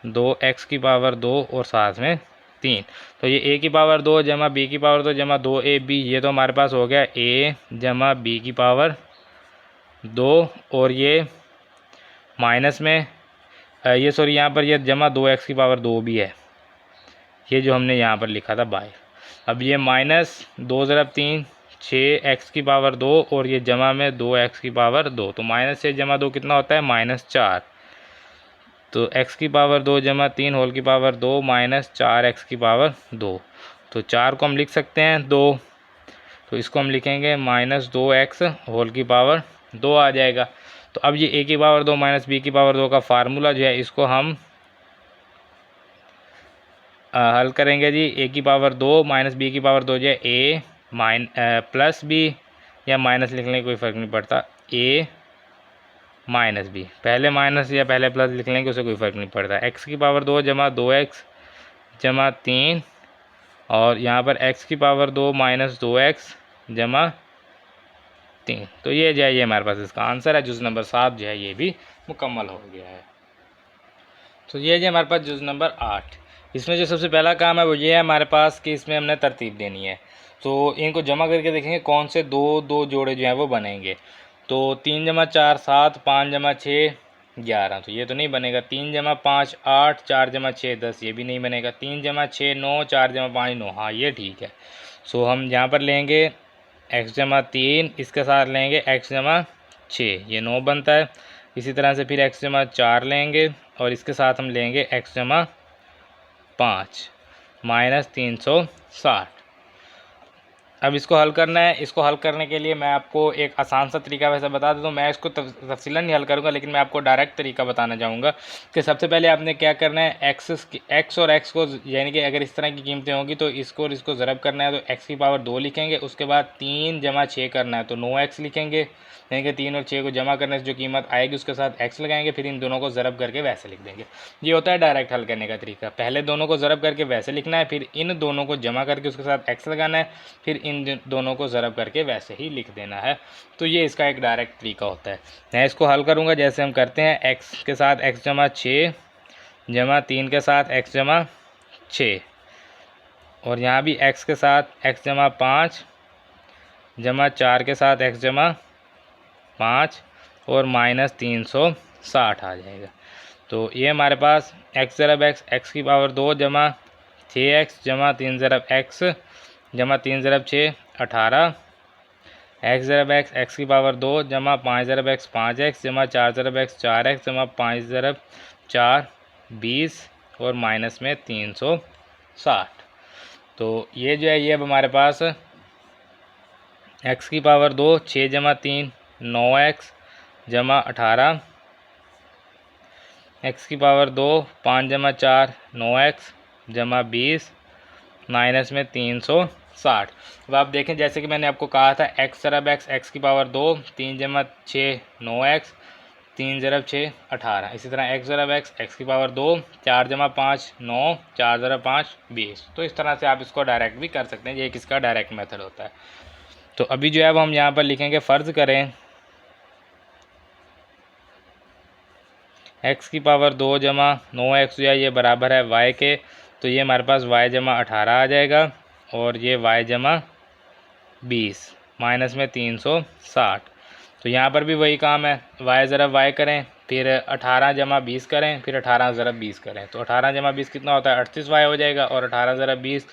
2x⁻2 और साथ में 3। तो ये a⁻2 जमा b⁻2 जमा 2ab, ये तो हमारे पास हो गया a जमा b⁻2 और ये माइनस में ये सॉरी यहाँ पर ये जमा 2x⁻2 भी है, ये जो हमने यहाँ पर लिखा था बाय। अब ये माइनस 2 ज़रब 3 6x⁻2 और ये जमा में 2x⁻2, तो माइनस 6 जमा 2 कितना होता है -4। तो x⁻2 जमा 3 होल की पावर 2 माइनस 4x⁻2। तो 4 को हम लिख सकते हैं 2, तो इसको हम लिखेंगे -2x होल की पावर 2 आ जाएगा। तो अब ये a⁻2 माइनस b⁻2 का फार्मूला जो है इसको हम हल करेंगे जी। a⁻2 माइनस b⁻2 जो है a प्लस b, या माइनस लिख लें कोई फ़र्क नहीं पड़ता, a माइनस b, पहले माइनस या पहले प्लस लिख लेंगे उससे कोई फ़र्क नहीं पड़ता। x⁻2 जमा 2x जमा 3 और यहाँ पर x⁻2 माइनस 2x जमा 3। तो ये जो है ये हमारे पास इसका आंसर है। जुज़ नंबर 7 जो है ये भी मुकम्मल हो गया है। तो ये जो हमारे पास जुज़ नंबर 8, इसमें जो सबसे पहला काम है वो ये है हमारे पास कि इसमें हमने तरतीब देनी है। तो इनको जमा करके देखेंगे कौन से दो जोड़े जो हैं वो बनेंगे। तो 3 जमा 4 7, 5 जमा 6 11, तो ये तो नहीं बनेगा। 3 जमा 5 8, 4 जमा 6 10, ये भी नहीं बनेगा। 3 जमा 6 9, 4 जमा 5 9, हाँ ये ठीक है। सो हम यहाँ पर लेंगे x जमा 3, इसके साथ लेंगे x जमा 6, ये 9 बनता है। इसी तरह से फिर x जमा 4 लेंगे और इसके साथ हम लेंगे x जमा 5 माइनस 360। अब इसको हल करना है। इसको हल करने के लिए मैं आपको एक आसान सा तरीका वैसे बता देता हूँ। मैं इसको तफसीलन नहीं हल करूँगा, लेकिन मैं आपको डायरेक्ट तरीका बताना चाहूँगा कि सबसे पहले आपने क्या करना है, x और x को, यानी कि अगर इस तरह की कीमतें होंगी तो इसको और इसको ज़रब करना है, तो x⁻2 लिखेंगे। उसके बाद 3 जमा 6 करना है तो 9x लिखेंगे, यानी कि 3 और 6 को जमा करने से जो कीमत आएगी उसके साथ x लगाएंगे, फिर इन दोनों को ज़रब करके वैसे लिख देंगे। ये होता है डायरेक्ट हल करने का तरीका। पहले दोनों को ज़रब करके वैसे लिखना है, फिर इन दोनों को जमा करके उसके साथ x लगाना है, फिर इन दोनों को ज़रब करके वैसे ही लिख देना है। तो ये इसका एक डायरेक्ट तरीका होता है। मैं इसको हल करूँगा जैसे हम करते हैं, x के साथ x जमा 6 जमा 3 के साथ x जमा 6 और यहाँ भी x के साथ x जमा 5 जमा 4 के साथ x जमा 5 और माइनस 360 आ जाएगा। तो ये हमारे पास x ज़रब x x⁻2 जमा 6x जमा 3 ज़रब x जमा 3 ज़रब 6 18, x ज़रब x x⁻2 जमा 5 ज़रब x 5x जमा 4 ज़रब x 4x जमा 5 ज़रब 4 20 और माइनस में 360। तो ये जो है ये अब हमारे पास x⁻2 6 जमा 3 9x जमा 18, x⁻2 5 जमा 4 9x जमा 20 माइनस में 360। अब आप देखें जैसे कि मैंने आपको कहा था, x ज़रब x x⁻2 3 जमा 6 9x 3 ज़रब 6 18, इसी तरह x ज़रब x x⁻2 4 जमा 5 9 4 ज़रब 5 20। तो इस तरह से आप इसको डायरेक्ट भी कर सकते हैं, ये किसका डायरेक्ट मेथड होता है। तो अभी जो है वो हम यहाँ पर लिखेंगे, फ़र्ज़ करें x⁻2 जमा 9x जो है ये बराबर है y के, तो ये हमारे पास y जमा 18 आ जाएगा और ये y जमा 20 माइनस में 360। तो यहाँ पर भी वही काम है, y ज़रब y करें, फिर 18 जमा 20 करें, फिर 18 ज़रब 20 करें। तो 18 जमा 20 कितना होता है 38y हो जाएगा और 18 ज़रब 20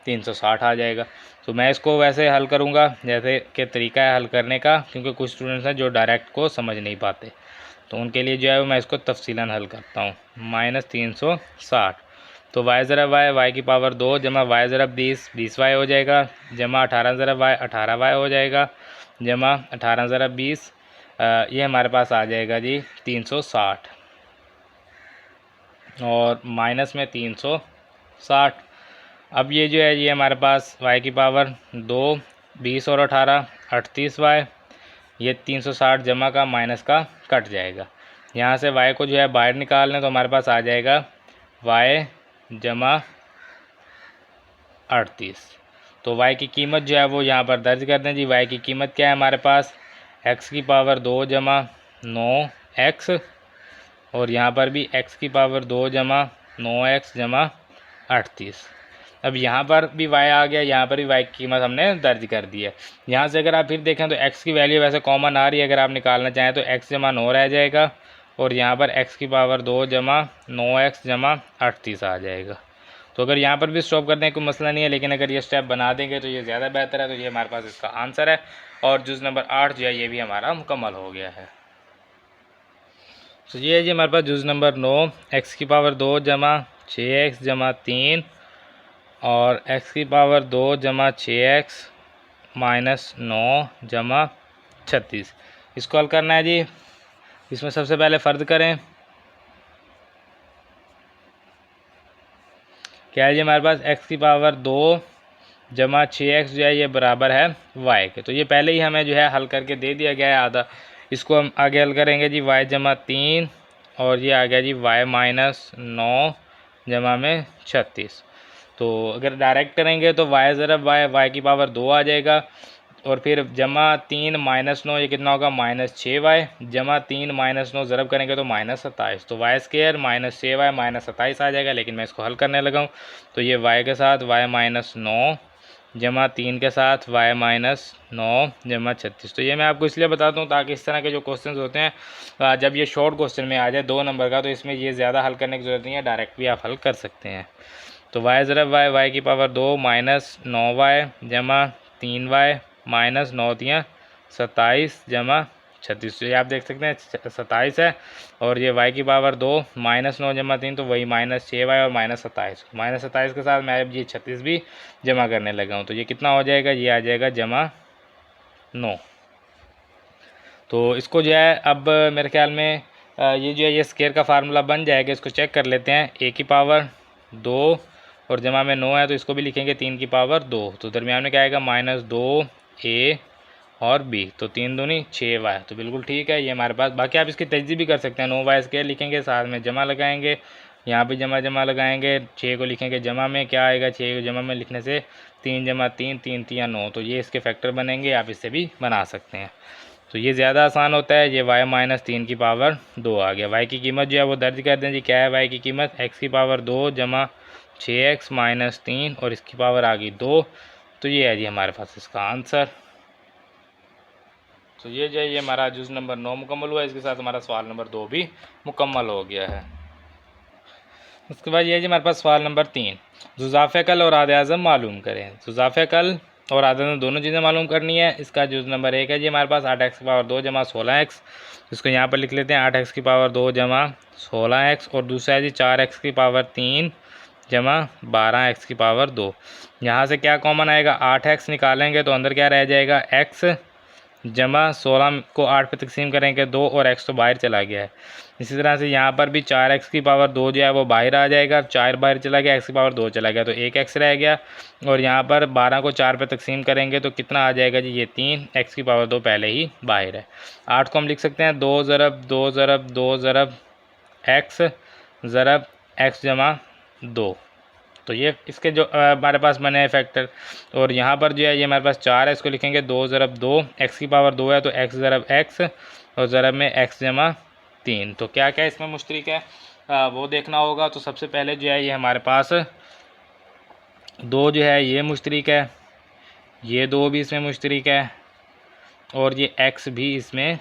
360 आ जाएगा। तो मैं इसको वैसे हल करूँगा जैसे कि तरीका है हल करने का, क्योंकि कुछ स्टूडेंट्स हैं जो डायरेक्ट को समझ नहीं पाते, तो उनके लिए जो है मैं इसको तफसीलन हल करता हूँ। -360 तो वाई ज़रब वाई, वाई की पावर 2 जमा वाई ज़रब 20, 20 वाई हो जाएगा, जमा 18 ज़रब वाई, 18 वाई हो जाएगा, जमा 18 ज़रब 20, ये हमारे पास आ जाएगा जी 360, और माइनस में 360। अब ये जो है ये हमारे पास वाई की पावर 2, 20 और 18, 38 वाई, ये 360 जमा का माइनस का कट जाएगा। यहाँ से वाई को जो है बाहर निकाल लें तो हमारे पास आ जाएगा वाई जमा 38। तो वाई की कीमत जो है वो यहाँ पर दर्ज कर दें जी। वाई की कीमत क्या है हमारे पास, एक्स की पावर 2 जमा 9x, और यहाँ पर भी x की पावर 2 जमा 9x जमा 38। अब यहाँ पर भी y आ गया, यहाँ पर भी y की कीमत हमने दर्ज कर दी है। यहाँ से अगर आप फिर देखें तो x की वैल्यू वैसे कॉमन आ रही है, अगर आप निकालना चाहें तो x जमा 9 रह जाएगा, और यहाँ पर x की पावर 2 जमा 9x जमा 38 आ जाएगा। तो अगर यहाँ पर भी स्टॉप कर दें कोई मसला नहीं है, लेकिन अगर ये स्टेप बना देंगे तो ये ज़्यादा बेहतर है। तो ये हमारे पास इसका आंसर है, और जुज़ नंबर 8 जो है ये भी हमारा मुकम्मल हो गया है। तो ये है जी हमारे पास जुज़ नंबर 9, x की पावर 2 जमा 6x जमा 3, और x की पावर 2 जमा 6x माइनस 9 जमा 36। इसको हल करना है जी। इसमें सबसे पहले फ़र्ज करें, क्या है जी हमारे पास x की पावर 2 जमा 6x जो है ये बराबर है y के। तो ये पहले ही हमें जो है हल करके दे दिया गया है आधा। इसको हम आगे हल करेंगे जी, y जमा 3, और ये आ गया जी y माइनस 9 जमा में 36। तो अगर डायरेक्ट करेंगे तो y ज़रब y की पावर 2 आ जाएगा, और फिर जमा 3 माइनस 9, ये कितना होगा माइनस 6y, जमा 3 माइनस 9 ज़रब करेंगे तो माइनस 27। तो Y square minus 6y minus 27 आ जाएगा। लेकिन मैं इसको हल करने लगा हूँ, तो ये y के साथ y माइनस 9 जमा 3 के साथ y माइनस 9 जमा 36। तो ये मैं आपको इसलिए बताता हूँ ताकि इस तरह के जो क्वेश्चन होते हैं जब ये शॉर्ट क्वेश्चन में आ जाए 2 नंबर का, तो इसमें ये ज़्यादा हल करने की ज़रूरत नहीं है, डायरेक्ट भी आप हल कर सकते हैं। तो y ज़रब y की पावर 2 माइनस 9y जमा 3y माइनस 9 तियाँ 27 जमा 36। ये आप देख सकते हैं 27 है, और ये y की पावर 2 माइनस 9 जमा 3, तो वही माइनस 6y और माइनस 27। माइनस 27 के साथ मैं अब ये 36 भी जमा करने लगा हूँ। तो ये कितना हो जाएगा, ये आ जाएगा जमा 9। तो इसको जो है अब मेरे ख्याल में ये जो है ये स्केयर का फार्मूला बन जाएगा। इसको चेक कर लेते हैं। a की पावर 2 और जमा में 9 है, तो इसको भी लिखेंगे 3 की पावर 2। तो दरमियान में क्या आएगा माइनस 2a और b, तो 3 दूनी 6y। तो बिल्कुल ठीक है ये हमारे पास। बाकी आप इसकी तजदीद भी कर सकते हैं, 9y स्केयर लिखेंगे, साथ में जमा लगाएंगे, यहाँ भी जमा लगाएंगे, 6 को लिखेंगे जमा में, क्या आएगा 6 को जमा में लिखने से 3 जमा 3, 3 तियाँ 9, तो ये इसके फैक्टर बनेंगे। आप इससे भी बना सकते हैं। तो ये ज़्यादा आसान होता है। ये y माइनस 3 की पावर 2 आ गया। y की कीमत जो है वो दर्ज कर दें जी। क्या है y की कीमत, x की पावर 2 जमा 6x माइनस 3, और इसकी पावर आ गई 2। तो ये है जी हमारे पास इसका आंसर। तो ये जो है ये हमारा जुज़ नंबर 9 मुकम्मल हुआ। इसके साथ हमारा सवाल नंबर 2 भी मुकम्मल हो गया है। उसके बाद ये है जी हमारे पास सवाल नंबर 3, जुज़ाफ़े कल और आद आज़म मालूम करें। जुज़ाफ़े कल और आद आज़म दोनों चीज़ें मालूम करनी है। इसका जुज़ नंबर 1 है जी हमारे पास 8x की पावर 2 जमा 16x। इसको यहाँ पर लिख लेते हैं 8x की पावर 2 जमा 16x, और दूसरा है जी 4x की पावर 3 जमा 12x की पावर 2। यहाँ से क्या कॉमन आएगा, 8x निकालेंगे तो अंदर क्या रह जाएगा x, जमा 16 को 8 पे तकसीम करेंगे 2, और x तो बाहर चला गया है। इसी तरह से यहाँ पर भी 4x की पावर 2 जो है वो बाहर आ जाएगा, 4 बाहर चला गया, x की पावर 2 चला गया, तो 1x रह गया। और यहाँ पर 12 को 4 पे तकसीम करेंगे तो कितना आ जाएगा जी, ये 3, x की पावर 2 पहले ही बाहर है। 8 को हम लिख सकते हैं 2 ज़रब 2 ज़रब 2 ज़रब x ज़रब x जमा 2। तो ये इसके जो हमारे पास बने हैं फैक्टर। और यहाँ पर जो है ये हमारे पास 4 है, इसको लिखेंगे 2 ज़रब 2, x की पावर 2 है तो x ज़रब x, और ज़रब में x जमा 3। तो क्या क्या इसमें मुश्तरक है वो देखना होगा। तो सबसे पहले जो है ये हमारे पास 2 जो है ये मुश्तरक है, ये 2 भी इसमें मुश्तरक है, और ये x भी इसमें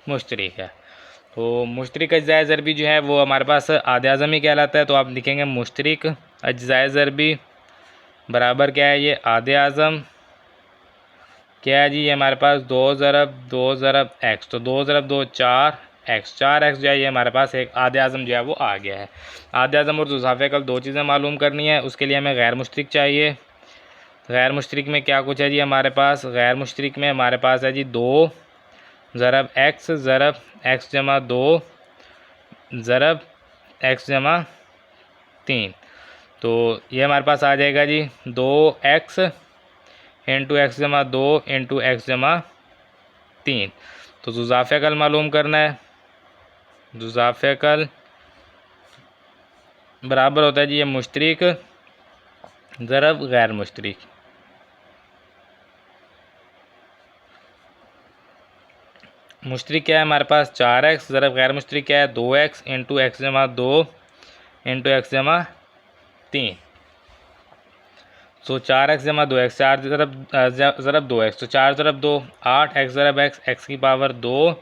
मुश्तरक है। तो मुश्तरक अज्जाए ज़रबी जो है वो हमारे पास आद आज़म ही कहलाता है। तो आप लिखेंगे मुश्तरक अज्जाए ज़रबी बराबर क्या है, ये आद आज़म क्या है जी, ये हमारे पास 2 ज़रब 2 ज़रब x। तो 2 ज़रब 2 4, एक्स, 4x जो है ये हमारे पास एक आधे आज़म जो है वो आ गया है। आधे आज़म और जुज़ाफ़े कल दो चीज़ें मालूम करनी है, उसके लिए हमें गैर मुश्तरिक चाहिए। गैर मुश्तरिक में क्या कुछ है जी हमारे पास? गैर मुश्तरिक में हमारे पास है जी 2 ज़रब x ज़रब x जमा 2 ज़रब x जमा 3। तो ये हमारे पास आ जाएगा जी 2x इंटू एक्स जमा 2 इंटू एक्स जमा 3। तो जुज़ाफ़े कल मालूम करना है। जुज़ाफ़े कल बराबर होता है जी ये मुश्तरिक ज़रब गैर मुश्तरिक। मुश्तरिक क्या है हमारे पास? 4x ज़रब गैर मुश्तरिक क्या है? 2x इंटू एक्स जमा 2 इंटू एक्स जमा 3। तो 4x जमा 2x, 4 ज़रब 2x, तो 4 ज़रब 2 8x ज़रब x, x की पावर 2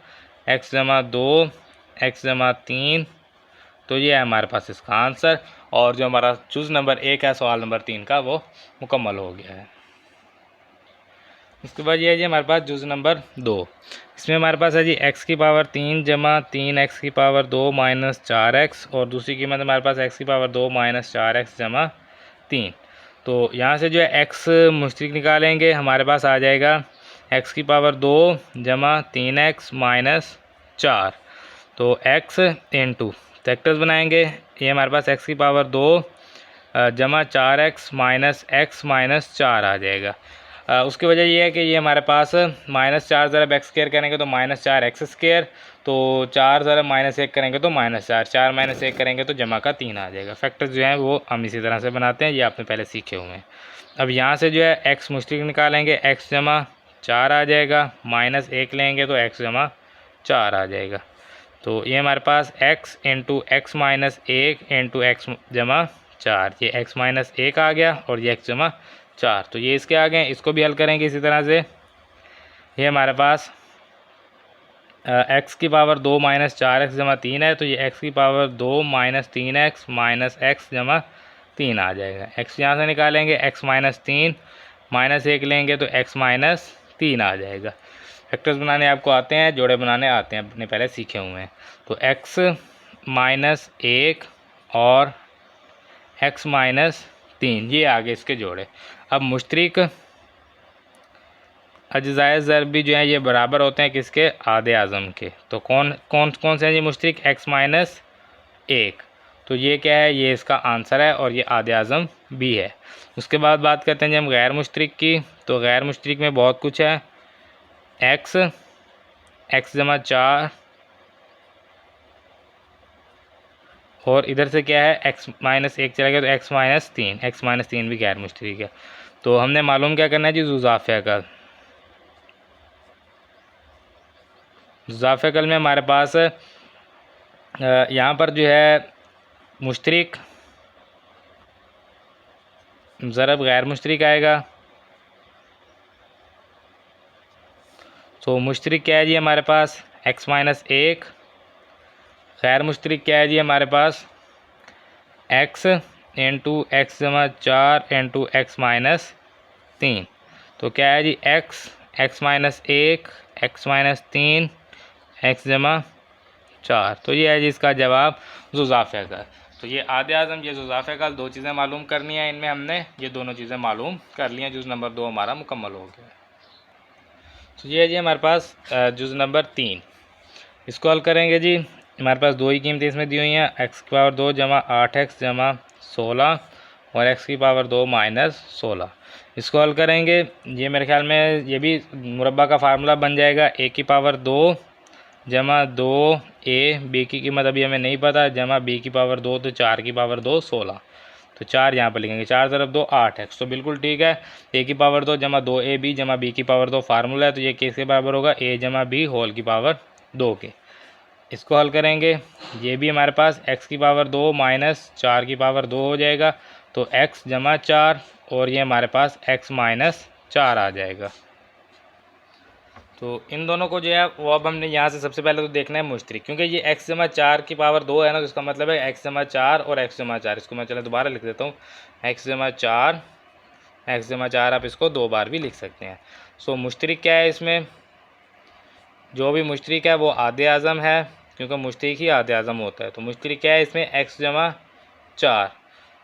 x जमा 2 x जमा 3। तो ये है हमारे पास इसका आंसर, और जो हमारा चूज़ नंबर 1 है सवाल नंबर 3 का वो मुकम्मल हो गया है। इसके बाद ये है जी हमारे पास जुज़ नंबर 2। इसमें हमारे पास है जी x की पावर 3 जमा 3x की पावर 2 माइनस 4x, और दूसरी कीमत हमारे पास x की पावर 2 माइनस 4x जमा 3। तो यहाँ से जो है x मुश्तरिक निकालेंगे, हमारे पास आ जाएगा x की पावर 2 जमा 3x माइनस 4। तो x इंटू फैक्टर्स बनाएंगे, ये हमारे पास x की पावर 2 जमा 4x माइनस x माइनस 4 आ जाएगा। उसकी वजह ये है कि ये हमारे पास माइनस 4 ज़रब एक्स स्क्र करेंगे तो माइनस 4x स्क्र, तो 4 ज़रब माइनस 1 करेंगे तो माइनस 4, 4 माइनस 1 करेंगे तो जमा का 3 आ जाएगा। फैक्टर्स जो हैं वो हम इसी तरह से बनाते हैं, ये आपने पहले सीखे हुए हैं। अब यहाँ से जो है x मुश्तरिक निकालेंगे, x जमा 4 आ जाएगा, माइनस 1 लेंगे तो x जमा 4 आ जाएगा। तो ये हमारे पास x into x minus 1 into x जमा 4, ये x माइनस 1 आ गया और ये x जमा 4। तो ये इसके आ गए, इसको भी हल करेंगे इसी तरह से। ये हमारे पास x की पावर 2 माइनस 4x जमा 3 है, तो ये x की power 2 minus 3x minus x जमा 3 आ जाएगा। x यहाँ से निकालेंगे, x माइनस 3 माइनस 1 लेंगे तो x माइनस 3 आ जाएगा। फैक्टर्स बनाने आपको आते हैं, जोड़े बनाने आते हैं, अपने पहले सीखे हुए हैं। तो x माइनस 1 और x माइनस 3 ये आगे इसके जोड़े। अब मुश्तरिक अज्ज़ाए ज़रबी जो हैं ये बराबर होते हैं किसके? आधे आज़म के। तो कौन कौन कौन से हैं जी मुश्तरिक? x माइनस 1, तो ये क्या है? ये इसका आंसर है और ये आधे आज़म भी है। उसके बाद बात करते हैं जी हम गैर मुश्तरिक की। तो गैर मुश्तरिक में बहुत कुछ है। x जमा 4 और इधर से क्या है? x माइनस 1 चला गया तो x माइनस 3, x माइनस 3 भी गैर मुश्तरिक है। तो हमने मालूम क्या करना है जी? जुज़ाफ़े कल। जुज़ाफ़े कल में हमारे पास यहाँ पर जो है मुश्तरिक ज़रब गैर मुश्तरिक आएगा। तो मुश्तरिक क्या है जी हमारे पास? x minus 1। गैर मुश्तरिक क्या है जी हमारे पास? x इंटू एक्स जमा 4 इंटू एक्स माइनस 3। तो क्या है जी? x minus 1 x minus 3 x जमा 4। तो ये है जी इसका जवाब जुज़ाफ़े का। तो ये आधे आज़म, ये जुज़ाफ़े का, दो चीज़ें मालूम करनी है। इनमें हमने ये दोनों चीज़ें मालूम कर ली हैं। जुज़ नंबर 2 हमारा मुकम्मल हो गया। तो ये है जी हमारे पास जुज़ नंबर 3। इसको हल करेंगे जी। हमारे पास दो ही कीमतें इसमें दी हुई हैं, x की पावर 2 जमा 8x जमा 16 और x की पावर 2 माइनस 16। इसको हल करेंगे, ये मेरे ख्याल में ये भी मुरब्बा का फार्मूला बन जाएगा। a की पावर 2 जमा 2a, b की कीमत अभी हमें नहीं पता, जमा b की पावर 2, तो 4 की पावर 2 16। तो 4 यहाँ पर लिखेंगे, 4 ज़रब 2 8x। तो बिल्कुल ठीक है। a की पावर 2 जमा 2ab जमा b की पावर 2 फार्मूला है, तो ये किसके बराबर होगा? a जमा b होल की पावर 2 के। इसको हल करेंगे, ये भी हमारे पास x की पावर 2 माइनस 4 की पावर 2 हो जाएगा, तो x जमा 4 और ये हमारे पास x माइनस 4 आ जाएगा। तो इन दोनों को जो है वो अब हमने यहाँ से सबसे पहले तो देखना है मुश्तरिक, क्योंकि ये x जमा 4 की पावर 2 है ना, तो इसका मतलब है x जमा 4 और x जमा 4। इसको मैं चलो दोबारा लिख देता हूँ, x जमा 4 x जमा 4, आप इसको 2 बार भी लिख सकते हैं। सो मुश्तरिक क्या है इसमें? जो भी मुश्तरिक है वो आधे आज़म है। क्योंकि मुश्तरिक ही आधे आज़म होता है। तो मुश्तरिक क्या है इसमें, x जमा 4।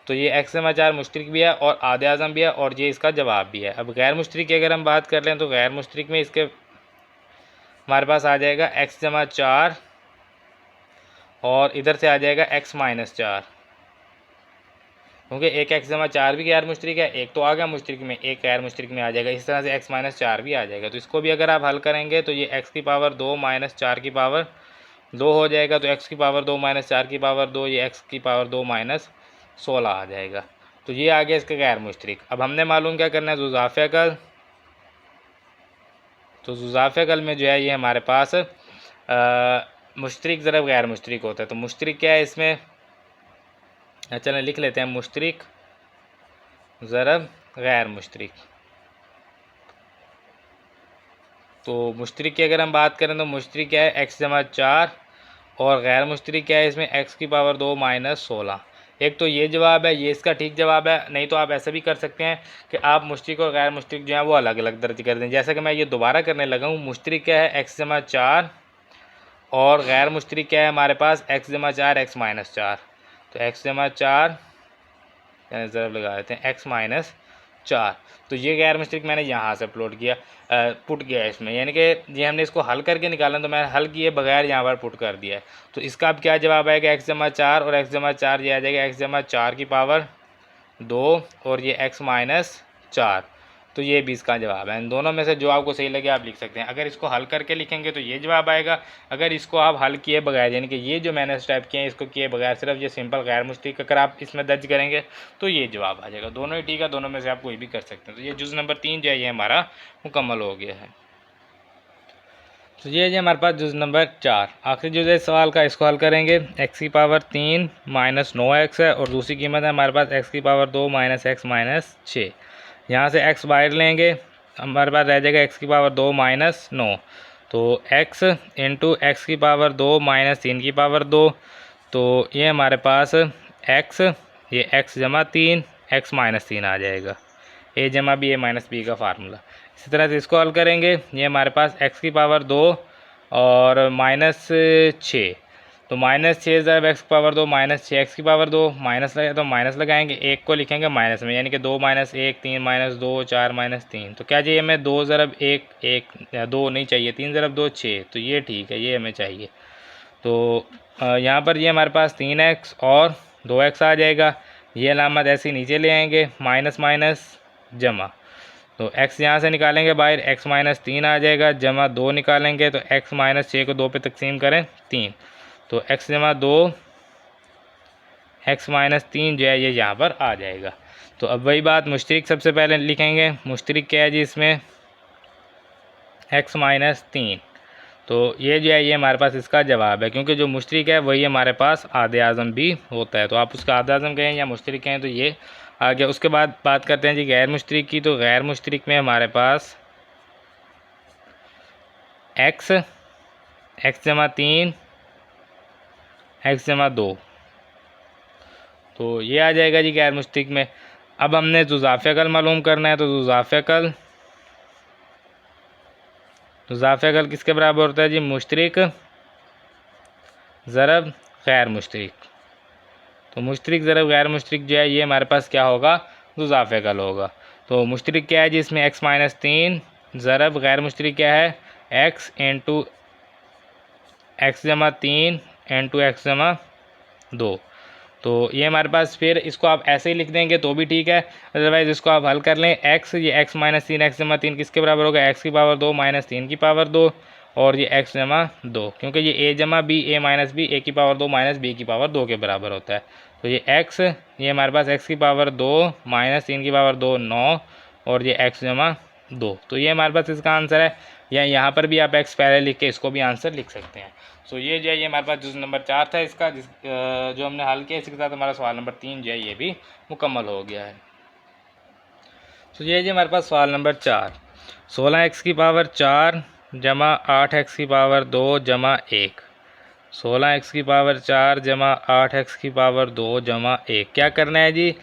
तो ये x जमा 4 मुश्तरिक भी है और आधे आज़म भी है और ये इसका जवाब भी है। अब गैर मुश्तरिक की अगर हम बात कर लें तो गैर मुश्तरिक में इसके हमारे पास आ जाएगा x जमा 4 और इधर से आ जाएगा x माइनस 4, क्योंकि एक x जमा 4 भी गैर मुश्तरिक है, एक तो आ गया मुश्तरिक में, एक गैर मुश्तरिक में आ जाएगा। इस तरह से x माइनस 4 भी आ जाएगा। तो इसको भी अगर आप हल करेंगे तो ये x की पावर 2 माइनस 4 की पावर 2 हो जाएगा। तो x की पावर 2 माइनस 4 की पावर 2, ये x की पावर 2 माइनस 16 आ जाएगा। तो ये आ गया इसका गैर मुश्तरिक। अब हमने मालूम क्या करना है, जुज़ाफ़े अकल। तो जुज़ाफ़े अकल में जो है ये हमारे पास मुश्तरिक ज़रब गैर मुश्तरिक होता है। तो मुश्तरिक क्या है इसमें, चलें लिख लेते हैं, मुश्तरिक ज़रब गैर मुश्तरिक। तो मुश्तरिक की अगर हम बात करें तो मुश्तरिक क्या है x जमा 4 और गैर मुश्तरिक क्या है इसमें x की पावर 2 माइनस 16। एक तो ये जवाब है, ये इसका ठीक जवाब है। नहीं तो आप ऐसा भी कर सकते हैं कि आप मुश्तरिक और गैर मुश्तरिक जो है वो अलग अलग दर्ज कर दें। जैसा कि मैं ये दोबारा करने लगा हूँ, मुश्तरिक क्या है x जमा 4 और गैर मुश्तरिक क्या है हमारे पास x जमा 4 x माइनस 4। तो x जमा 4 यानी ज़रब लगा देते हैं x माइनस 4। तो ये गैर मुश्तरिक मैंने यहाँ से प्लॉट किया, पुट किया इसमें, यानी कि ये हमने इसको हल करके निकाला तो मैंने हल किए बगैर यहाँ पर पुट कर दिया है। तो इसका अब क्या जवाब आएगा, x जमा 4 और x जमा 4 ये आ जाएगा x जमा 4 की पावर 2 और ये x माइनस 4। तो ये भी इसका जवाब है। इन दोनों में से जो आपको सही लगे आप लिख सकते हैं। अगर इसको हल करके लिखेंगे तो ये जवाब आएगा, अगर इसको आप हल किए बगैर, यानी कि ये जो मैंने स्टेप किए हैं इसको किए बगैर सिर्फ ये सिंपल गैर मुश्तरिक अगर आप इसमें दर्ज करेंगे तो ये जवाब आ जाएगा। दोनों ही ठीक है, दोनों में से आप कोई भी कर सकते हैं। तो ये जुज़ नंबर 3 जो है ये हमारा मुकम्मल हो गया है। तो ये जो हमारे पास जुज़ नंबर 4 आखिरी जुज़ है सवाल का, इसको हल करेंगे। x की पावर 3 माइनस 9x है और दूसरी कीमत है हमारे पास x की पावर 2 माइनस x माइनस 6। यहाँ से x बाहर लेंगे, हमारे पास रह जाएगा x की पावर 2 माइनस 9। तो x इंटू एक्स की पावर 2 माइनस 3 की पावर 2। तो ये हमारे पास x, ये x जमा 3 x माइनस 3 आ जाएगा, a जमा बी ए माइनस बी का फार्मूला। इसी तरह से इसको हल करेंगे, ये हमारे पास x की पावर 2 और माइनस 6। तो माइनस 6 ज़रब एक्स की पावर 2 माइनस 6 एक्स की पावर 2, माइनस लगा तो माइनस लगाएंगे, एक को लिखेंगे माइनस में, यानी कि 2 माइनस 1 3 माइनस 2 4 माइनस 3। तो क्या चाहिए हमें, 2 ज़रब 1 1 2 नहीं चाहिए, 3 ज़रब 2 6। तो ये ठीक है, ये हमें चाहिए। तो यहाँ पर ये हमारे पास 3x और 2x आ जाएगा। ये अलामत ऐसे ही नीचे ले आएंगे, माइनस माइनस जमा। तो x यहाँ से निकालेंगे बाहर, x माइनस 3 आ जाएगा, जमा 2 निकालेंगे तो x माइनस 6 को 2 पे तकसीम करें 3। तो x जमा 2 x माइनस 3 जो है ये यहाँ पर आ जाएगा। तो अब वही बात, मुश्तरिक सबसे पहले लिखेंगे। मुश्तरिक क्या है जी इसमें, x माइनस 3। तो ये जो है ये हमारे पास इसका जवाब है, क्योंकि जो मुश्तरिक है वही हमारे पास आधे आज़म भी होता है। तो आप उसका आधे आज़म कहें या मुश्तरिक कहें तो ये आ गया। उसके बाद बात करते हैं जी गैर मुश्तरिक की। तो गैर मुश्तरिक में हमारे पास x जमा 3 x जमा 2। तो ये आ जाएगा जी गैर मुश्तरिक में। अब हमने जुज़ाफ़े अकल मालूम करना है। तो जुज़ाफ़े अकल किसके बराबर होता है जी, मुश्तरिक ज़रब गैर मुश्तरिक। तो मुश्तरिक ज़रब गैर मुश्तरिक जो है ये हमारे पास क्या होगा, जुज़ाफ़े अकल होगा। तो मुश्तरिक क्या है जी इसमें, x माइनस 3 ज़रब गैर मुश्तरिक क्या है, x इंटू एक्स जमा 3 इंटू एक्स जमा 2। तो ये हमारे पास, फिर इसको आप ऐसे ही लिख देंगे तो भी ठीक है, अदरवाइज़ इसको आप हल कर लें। x, ये x माइनस 3 एक्स जमा 3 किसके बराबर होगा, x की पावर 2 माइनस 3 की पावर 2 और ये x जमा 2, क्योंकि ये a जमा बी ए माइनस बी ए की पावर 2 माइनस बी की पावर 2 के बराबर होता है। तो ये x, ये हमारे पास x की पावर 2 माइनस 3 की पावर 2 9 और ये x जमा 2। तो ये हमारे पास इसका आंसर है, या यहाँ पर भी आप x पहले लिख के इसको भी आंसर लिख सकते हैं। सो ये जो है ये हमारे पास जुज़ नंबर 4 था इसका, जो हमने हल किया। इसके साथ हमारा सवाल नंबर 3 जो है ये भी मुकम्मल हो गया है। तो ये जो हमारे पास सवाल नंबर 4, 16x की पावर 4 जमा 8x की पावर 2 जमा 1। 16x की पावर 4 जमा 8x की पावर 2 जमा 1 क्या करना है जी,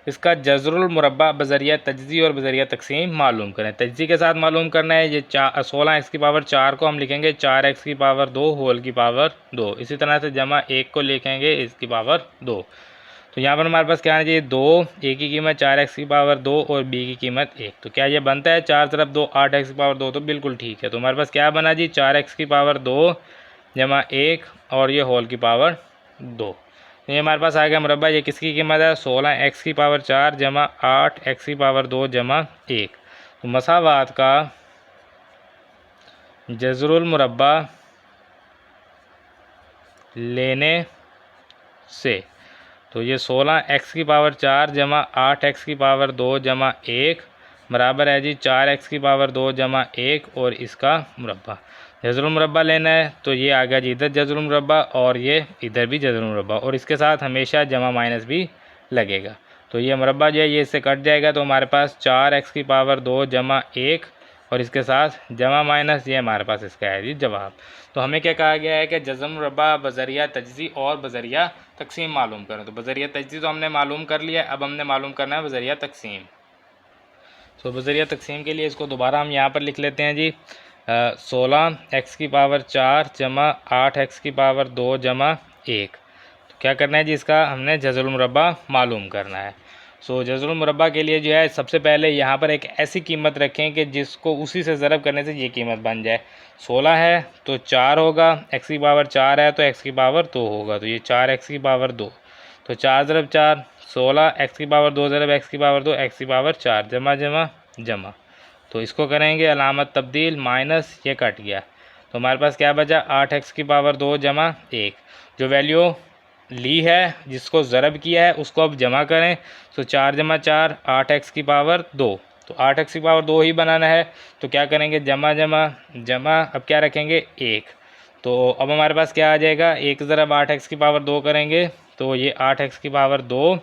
इसका जज़रुल मुरब्बा बज़रिया तजज़ी और बज़रिया तक़सीम मालूम करें। तजज़ी के साथ मालूम करना है। ये 16x की पावर 4 को हम लिखेंगे 4x की पावर 2 होल की पावर 2। इसी तरह से जमा 1 को लिखेंगे इसकी पावर 2। तो यहाँ पर हमारे पास क्या आना चाहिए 2, ए की कीमत 4x की पावर 2 और बी की कीमत 1। तो क्या ये बनता है 4 तरफ 2 8x की पावर 2? तो बिल्कुल ठीक है। तो हमारे पास क्या बना जी 4x की पावर 2 जमा 1 और ये होल की पावर 2। तो ये हमारे पास आ गया मुरब्बा। ये किसकी कीमत है 16x की पावर 4 जमा 8x की पावर 2 जमा 1। तो मसावात का जज़रुल मुरब्बा लेने से तो ये 16x की पावर 4 जमा 8x की पावर 2 जमा 1 बराबर है जी 4x की पावर 2 जमा 1 और इसका मुरब्बा। जज़रुल मुरब्बा लेना है तो ये आ गया जी इधर जज़रुल मुरब्बा और ये इधर भी जज़रुल मुरब्बा और इसके साथ हमेशा जमा माइनस भी लगेगा। तो ये मुरब्बा जो है ये इससे कट जाएगा। तो हमारे पास 4x की पावर 2 जमा 1 और इसके साथ जमा माइनस, ये हमारे पास इसका है जी जवाब। तो हमें क्या कहा गया है कि जज़म मुरब्बा बज़रिया तजज़ी और बज़रिया तक़सीम मालूम करें। तो बज़रिया तजज़ी तो हमने मालूम कर लिया, अब हमने मालूम करना है बज़रिया तक़सीम। तो बज़रिया तक़सीम के लिए इसको दोबारा हम यहाँ पर लिख लेते हैं जी 16x की पावर 4 जमा 8x की पावर 2 जमा 1। तो क्या करना है जी इसका हमने जज़रुल मुरब्बा मालूम करना है। सो जज़रुल मुरब्बा के लिए जो है सबसे पहले यहाँ पर एक ऐसी कीमत रखें कि जिसको उसी से ज़रब करने से ये कीमत बन जाए। 16 है तो 4 होगा, x की पावर 4 है तो x की पावर 2 होगा, तो ये 4x की पावर 2। तो 4 ज़रब 4 16, x की पावर 2 ज़रब x की पावर 2, x की पावर 4 जमा जमा जमा। तो इसको करेंगे अलामत तब्दील माइनस, ये कट गया। तो हमारे पास क्या बचा 8x की पावर 2 जमा 1। जो वैल्यू ली है जिसको ज़रब किया है उसको अब जमा करें। तो 4 जमा 4 8x की पावर 2। तो 8x की पावर 2 ही बनाना है तो क्या करेंगे जमा जमा जमा, अब क्या रखेंगे 1। तो अब हमारे पास क्या आ जाएगा 1 ज़रब 8x की पावर 2 करेंगे तो ये 8x की पावर 2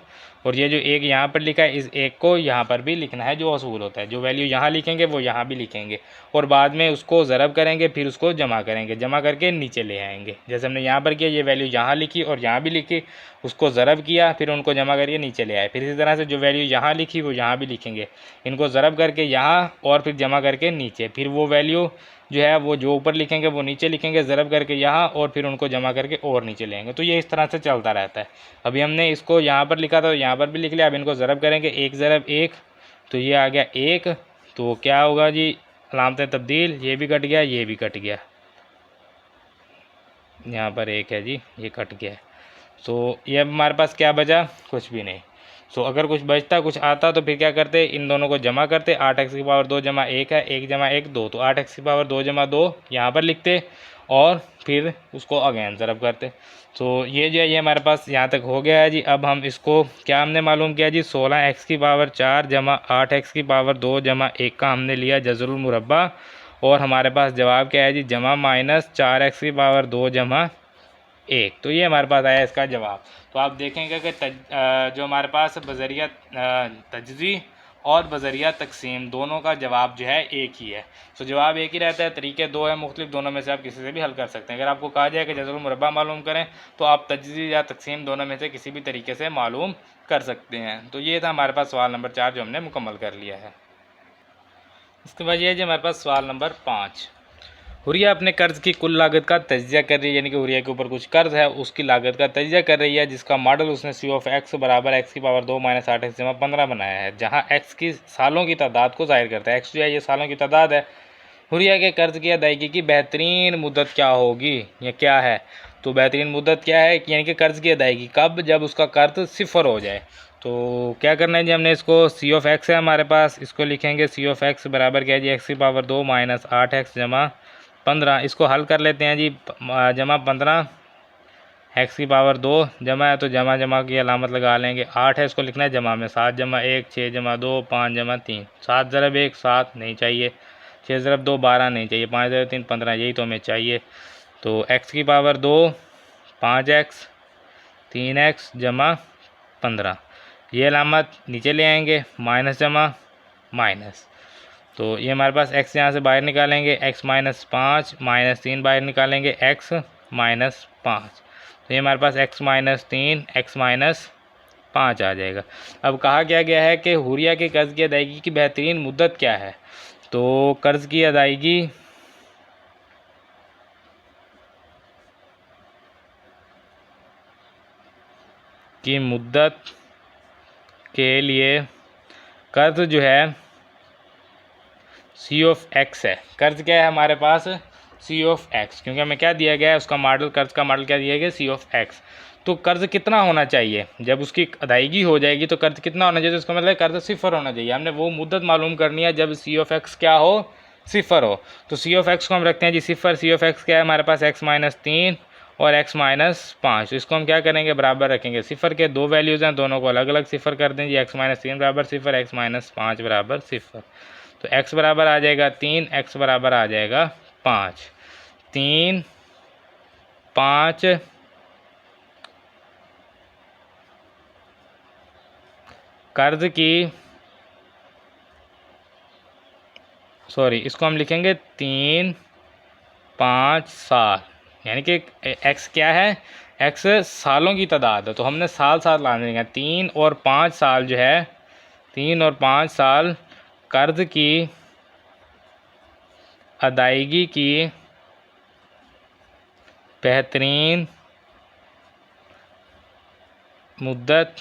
और ये जो एक यहाँ पर लिखा है इस एक को यहाँ पर भी लिखना है जो असूल होता है। जो वैल्यू यहाँ लिखेंगे वो यहाँ भी लिखेंगे और बाद में उसको ज़रब करेंगे फिर उसको जमा करेंगे, जमा करके नीचे ले आएंगे। जैसे हमने यहाँ पर किया ये वैल्यू यहाँ लिखी और यहाँ भी लिखी, उसको ज़रब किया फिर उनको जमा करके नीचे ले आए। फिर इसी तरह से जो वैल्यू यहाँ लिखी वो यहाँ भी लिखेंगे, इनको ज़रब करके यहाँ और फिर जमा करके नीचे। फिर वो वैल्यू जो है वो जो ऊपर लिखेंगे वो नीचे लिखेंगे, ज़रब करके यहाँ और फिर उनको जमा करके और नीचे लेंगे। तो ये इस तरह से चलता रहता है। अभी हमने इसको यहाँ पर लिखा था तो यहाँ पर भी लिख लिया। अब इनको ज़रब करेंगे 1 ज़रब 1 तो ये आ गया 1। तो क्या होगा जी अलामत तब्दील, ये भी कट गया ये भी कट गया, यहाँ पर 1 है जी ये कट गया। तो ये अब हमारे पास क्या बचा कुछ भी नहीं। सो अगर कुछ बचता कुछ आता तो फिर क्या करते इन दोनों को जमा करते। 8x की पावर 2 जमा 1 है, 1 जमा 1 2, तो 8x की पावर 2 जमा 2 यहाँ पर लिखते और फिर उसको अगेन ज़रब करते। तो ये जो है ये हमारे पास यहाँ तक हो गया है जी। अब हम इसको क्या हमने मालूम किया जी 16x की पावर 4 जमा 8x की पावर 2 जमा 1 का हमने लिया जज़रुल मुरब्बा और हमारे पास जवाब क्या है जी जमा माइनस 4x की पावर 2 जमा 1। तो ये हमारे पास आया इसका जवाब। तो आप देखेंगे कि जो हमारे पास बज़रिया तजज़ी और बज़रिया तक़सीम दोनों का जवाब जो है एक ही है। तो जवाब एक ही रहता है, तरीके दो हैं मुख्तलिफ, दोनों में से आप किसी से भी हल कर सकते हैं। अगर आपको कहा जाए कि जज़रुल मुरब्बा मालूम करें तो आप तजज़ी या तक़सीम दोनों में से किसी भी तरीके से मालूम कर सकते हैं। तो ये था हमारे पास सवाल नंबर 4 जो हमने मुकम्मल कर लिया है। इसके बाद ये है जी हमारे पास सवाल नंबर 5। हुरिया अपने कर्ज़ की कुल लागत का तजिया कर रही है, यानी कि हुरिया के ऊपर कुछ कर्ज़ है उसकी लागत का तजिया कर रही है जिसका मॉडल उसने सी ऑफ एक्स बराबर x की पावर 2 माइनस 8x जमा 15 बनाया है, जहां x की सालों की तादाद को जाहिर करता है। x जो है ये सालों की तादाद है। हुरिया के कर्ज़ की अदायगी की बेहतरीन मुद्दत क्या होगी, या क्या है? तो बेहतरीन मुद्दत क्या है, यानी कि कर्ज़ की अदायगी कब, जब उसका कर्ज़ सिफर हो जाए। तो क्या करना है जी हमने इसको सी ऑफ एक्स है हमारे पास, इसको लिखेंगे सी ऑफ एक्स बराबर क्या है जी x की पावर 2 माइनस 8x जमा 15। इसको हल कर लेते हैं जी जमा 15 x की पावर 2 जमा है तो जमा जमा की अलामत लगा लेंगे। 8 है इसको लिखना है जमा में, 7 जमा 1 6 जमा 2 5 जमा 3, 7 ज़रब 1 7 नहीं चाहिए, 6 ज़रब 2 12 नहीं चाहिए, 5 ज़रब 3 15 यही तो हमें चाहिए। तो x की पावर 2 5x 3x जमा 15, ये अलामत नीचे ले आएंगे माइनस जमा माइनस। तो ये हमारे पास x यहाँ से बाहर निकालेंगे, x माइनस 5 माइनस 3 बाहर निकालेंगे x माइनस 5, तो ये हमारे पास x माइनस 3 x माइनस 5 आ जाएगा। अब कहा क्या गया है कि हुरिया के कर्ज़ की अदायगी की बेहतरीन मुद्दत क्या है। तो कर्ज़ की अदायगी की मुद्दत के लिए कर्ज़ जो है सी ऑफ एक्स है। कर्ज़ क्या है हमारे पास, सी ऑफ एक्स, क्योंकि हमें क्या दिया गया है, उसका मॉडल, कर्ज़ का मॉडल क्या दिया गया, सी ऑफ एक्स। तो कर्ज़ कितना होना चाहिए, जब उसकी अदायगी हो जाएगी तो कर्ज़ कितना होना चाहिए, तो इसका मतलब कर्ज़ सिफर होना चाहिए। हमने वो मुद्दत मालूम करनी है जब सी ऑफ एक्स क्या हो, सिफर हो। तो सी ऑफ एक्स को हम रखते हैं जी सिफर। सी ऑफ एक्स क्या है हमारे पास, एक्स माइनस 3 और एक्स माइनस 5। इसको हम क्या करेंगे, बराबर रखेंगे। सिफर के दो वैल्यूज़ हैं, दोनों को अलग अलग सिफर कर दें जी। एक्स माइनस 3 बराबर सिफर, एक्स माइनस 5 बराबर सिफर। तो x बराबर आ जाएगा 3, x बराबर आ जाएगा 5। 3 5 कर्ज की, सॉरी इसको हम लिखेंगे 3 5 साल, यानी कि x क्या है, x सालों की तादाद है, तो हमने साल साल ला देंगे। 3 और 5 साल जो है, 3 और 5 साल कर्ज की अदायगी की बेहतरीन मुद्दत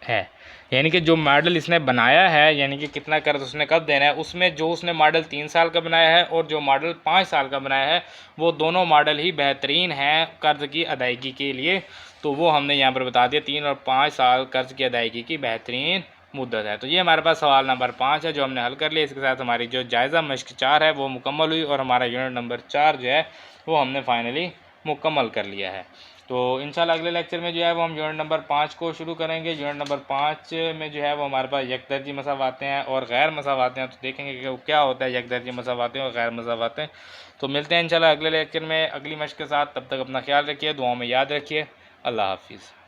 है। यानी कि जो मॉडल इसने बनाया है, यानी कि कितना कर्ज उसने कब देना है, उसमें जो उसने मॉडल 3 साल का बनाया है और जो मॉडल 5 साल का बनाया है, वो दोनों मॉडल ही बेहतरीन हैं कर्ज की अदायगी के लिए। तो वो हमने यहाँ पर बता दिया, 3 और 5 साल कर्ज की अदायगी की बेहतरीन मुद्दत है। तो ये हमारे पास सवाल नंबर 5 है जो हमने हल कर लिया। इसके साथ हमारी जो जायज़ा मश्क 4 है वो मुकम्मल हुई और हमारा यूनिट नंबर 4 जो है वो हमने फाइनली मुकम्मल कर लिया है। तो इंशाल्लाह अगले लेक्चर में जो है वो हम यूनिट नंबर 5 को शुरू करेंगे। यूनिट नंबर 5 में जो है वो हमारे पास यकदर्जी मसावातें हैं और गैर मसावातें हैं। तो देखेंगे कि वो क्या होता है यकदर्जी मसावातें और गैर मसावातें। तो मिलते हैं इंशाल्लाह अगले लेक्चर में अगली मश्क के साथ। तब तक अपना ख्याल रखिए, दुआओं में याद रखिए। अल्लाह हाफिज़।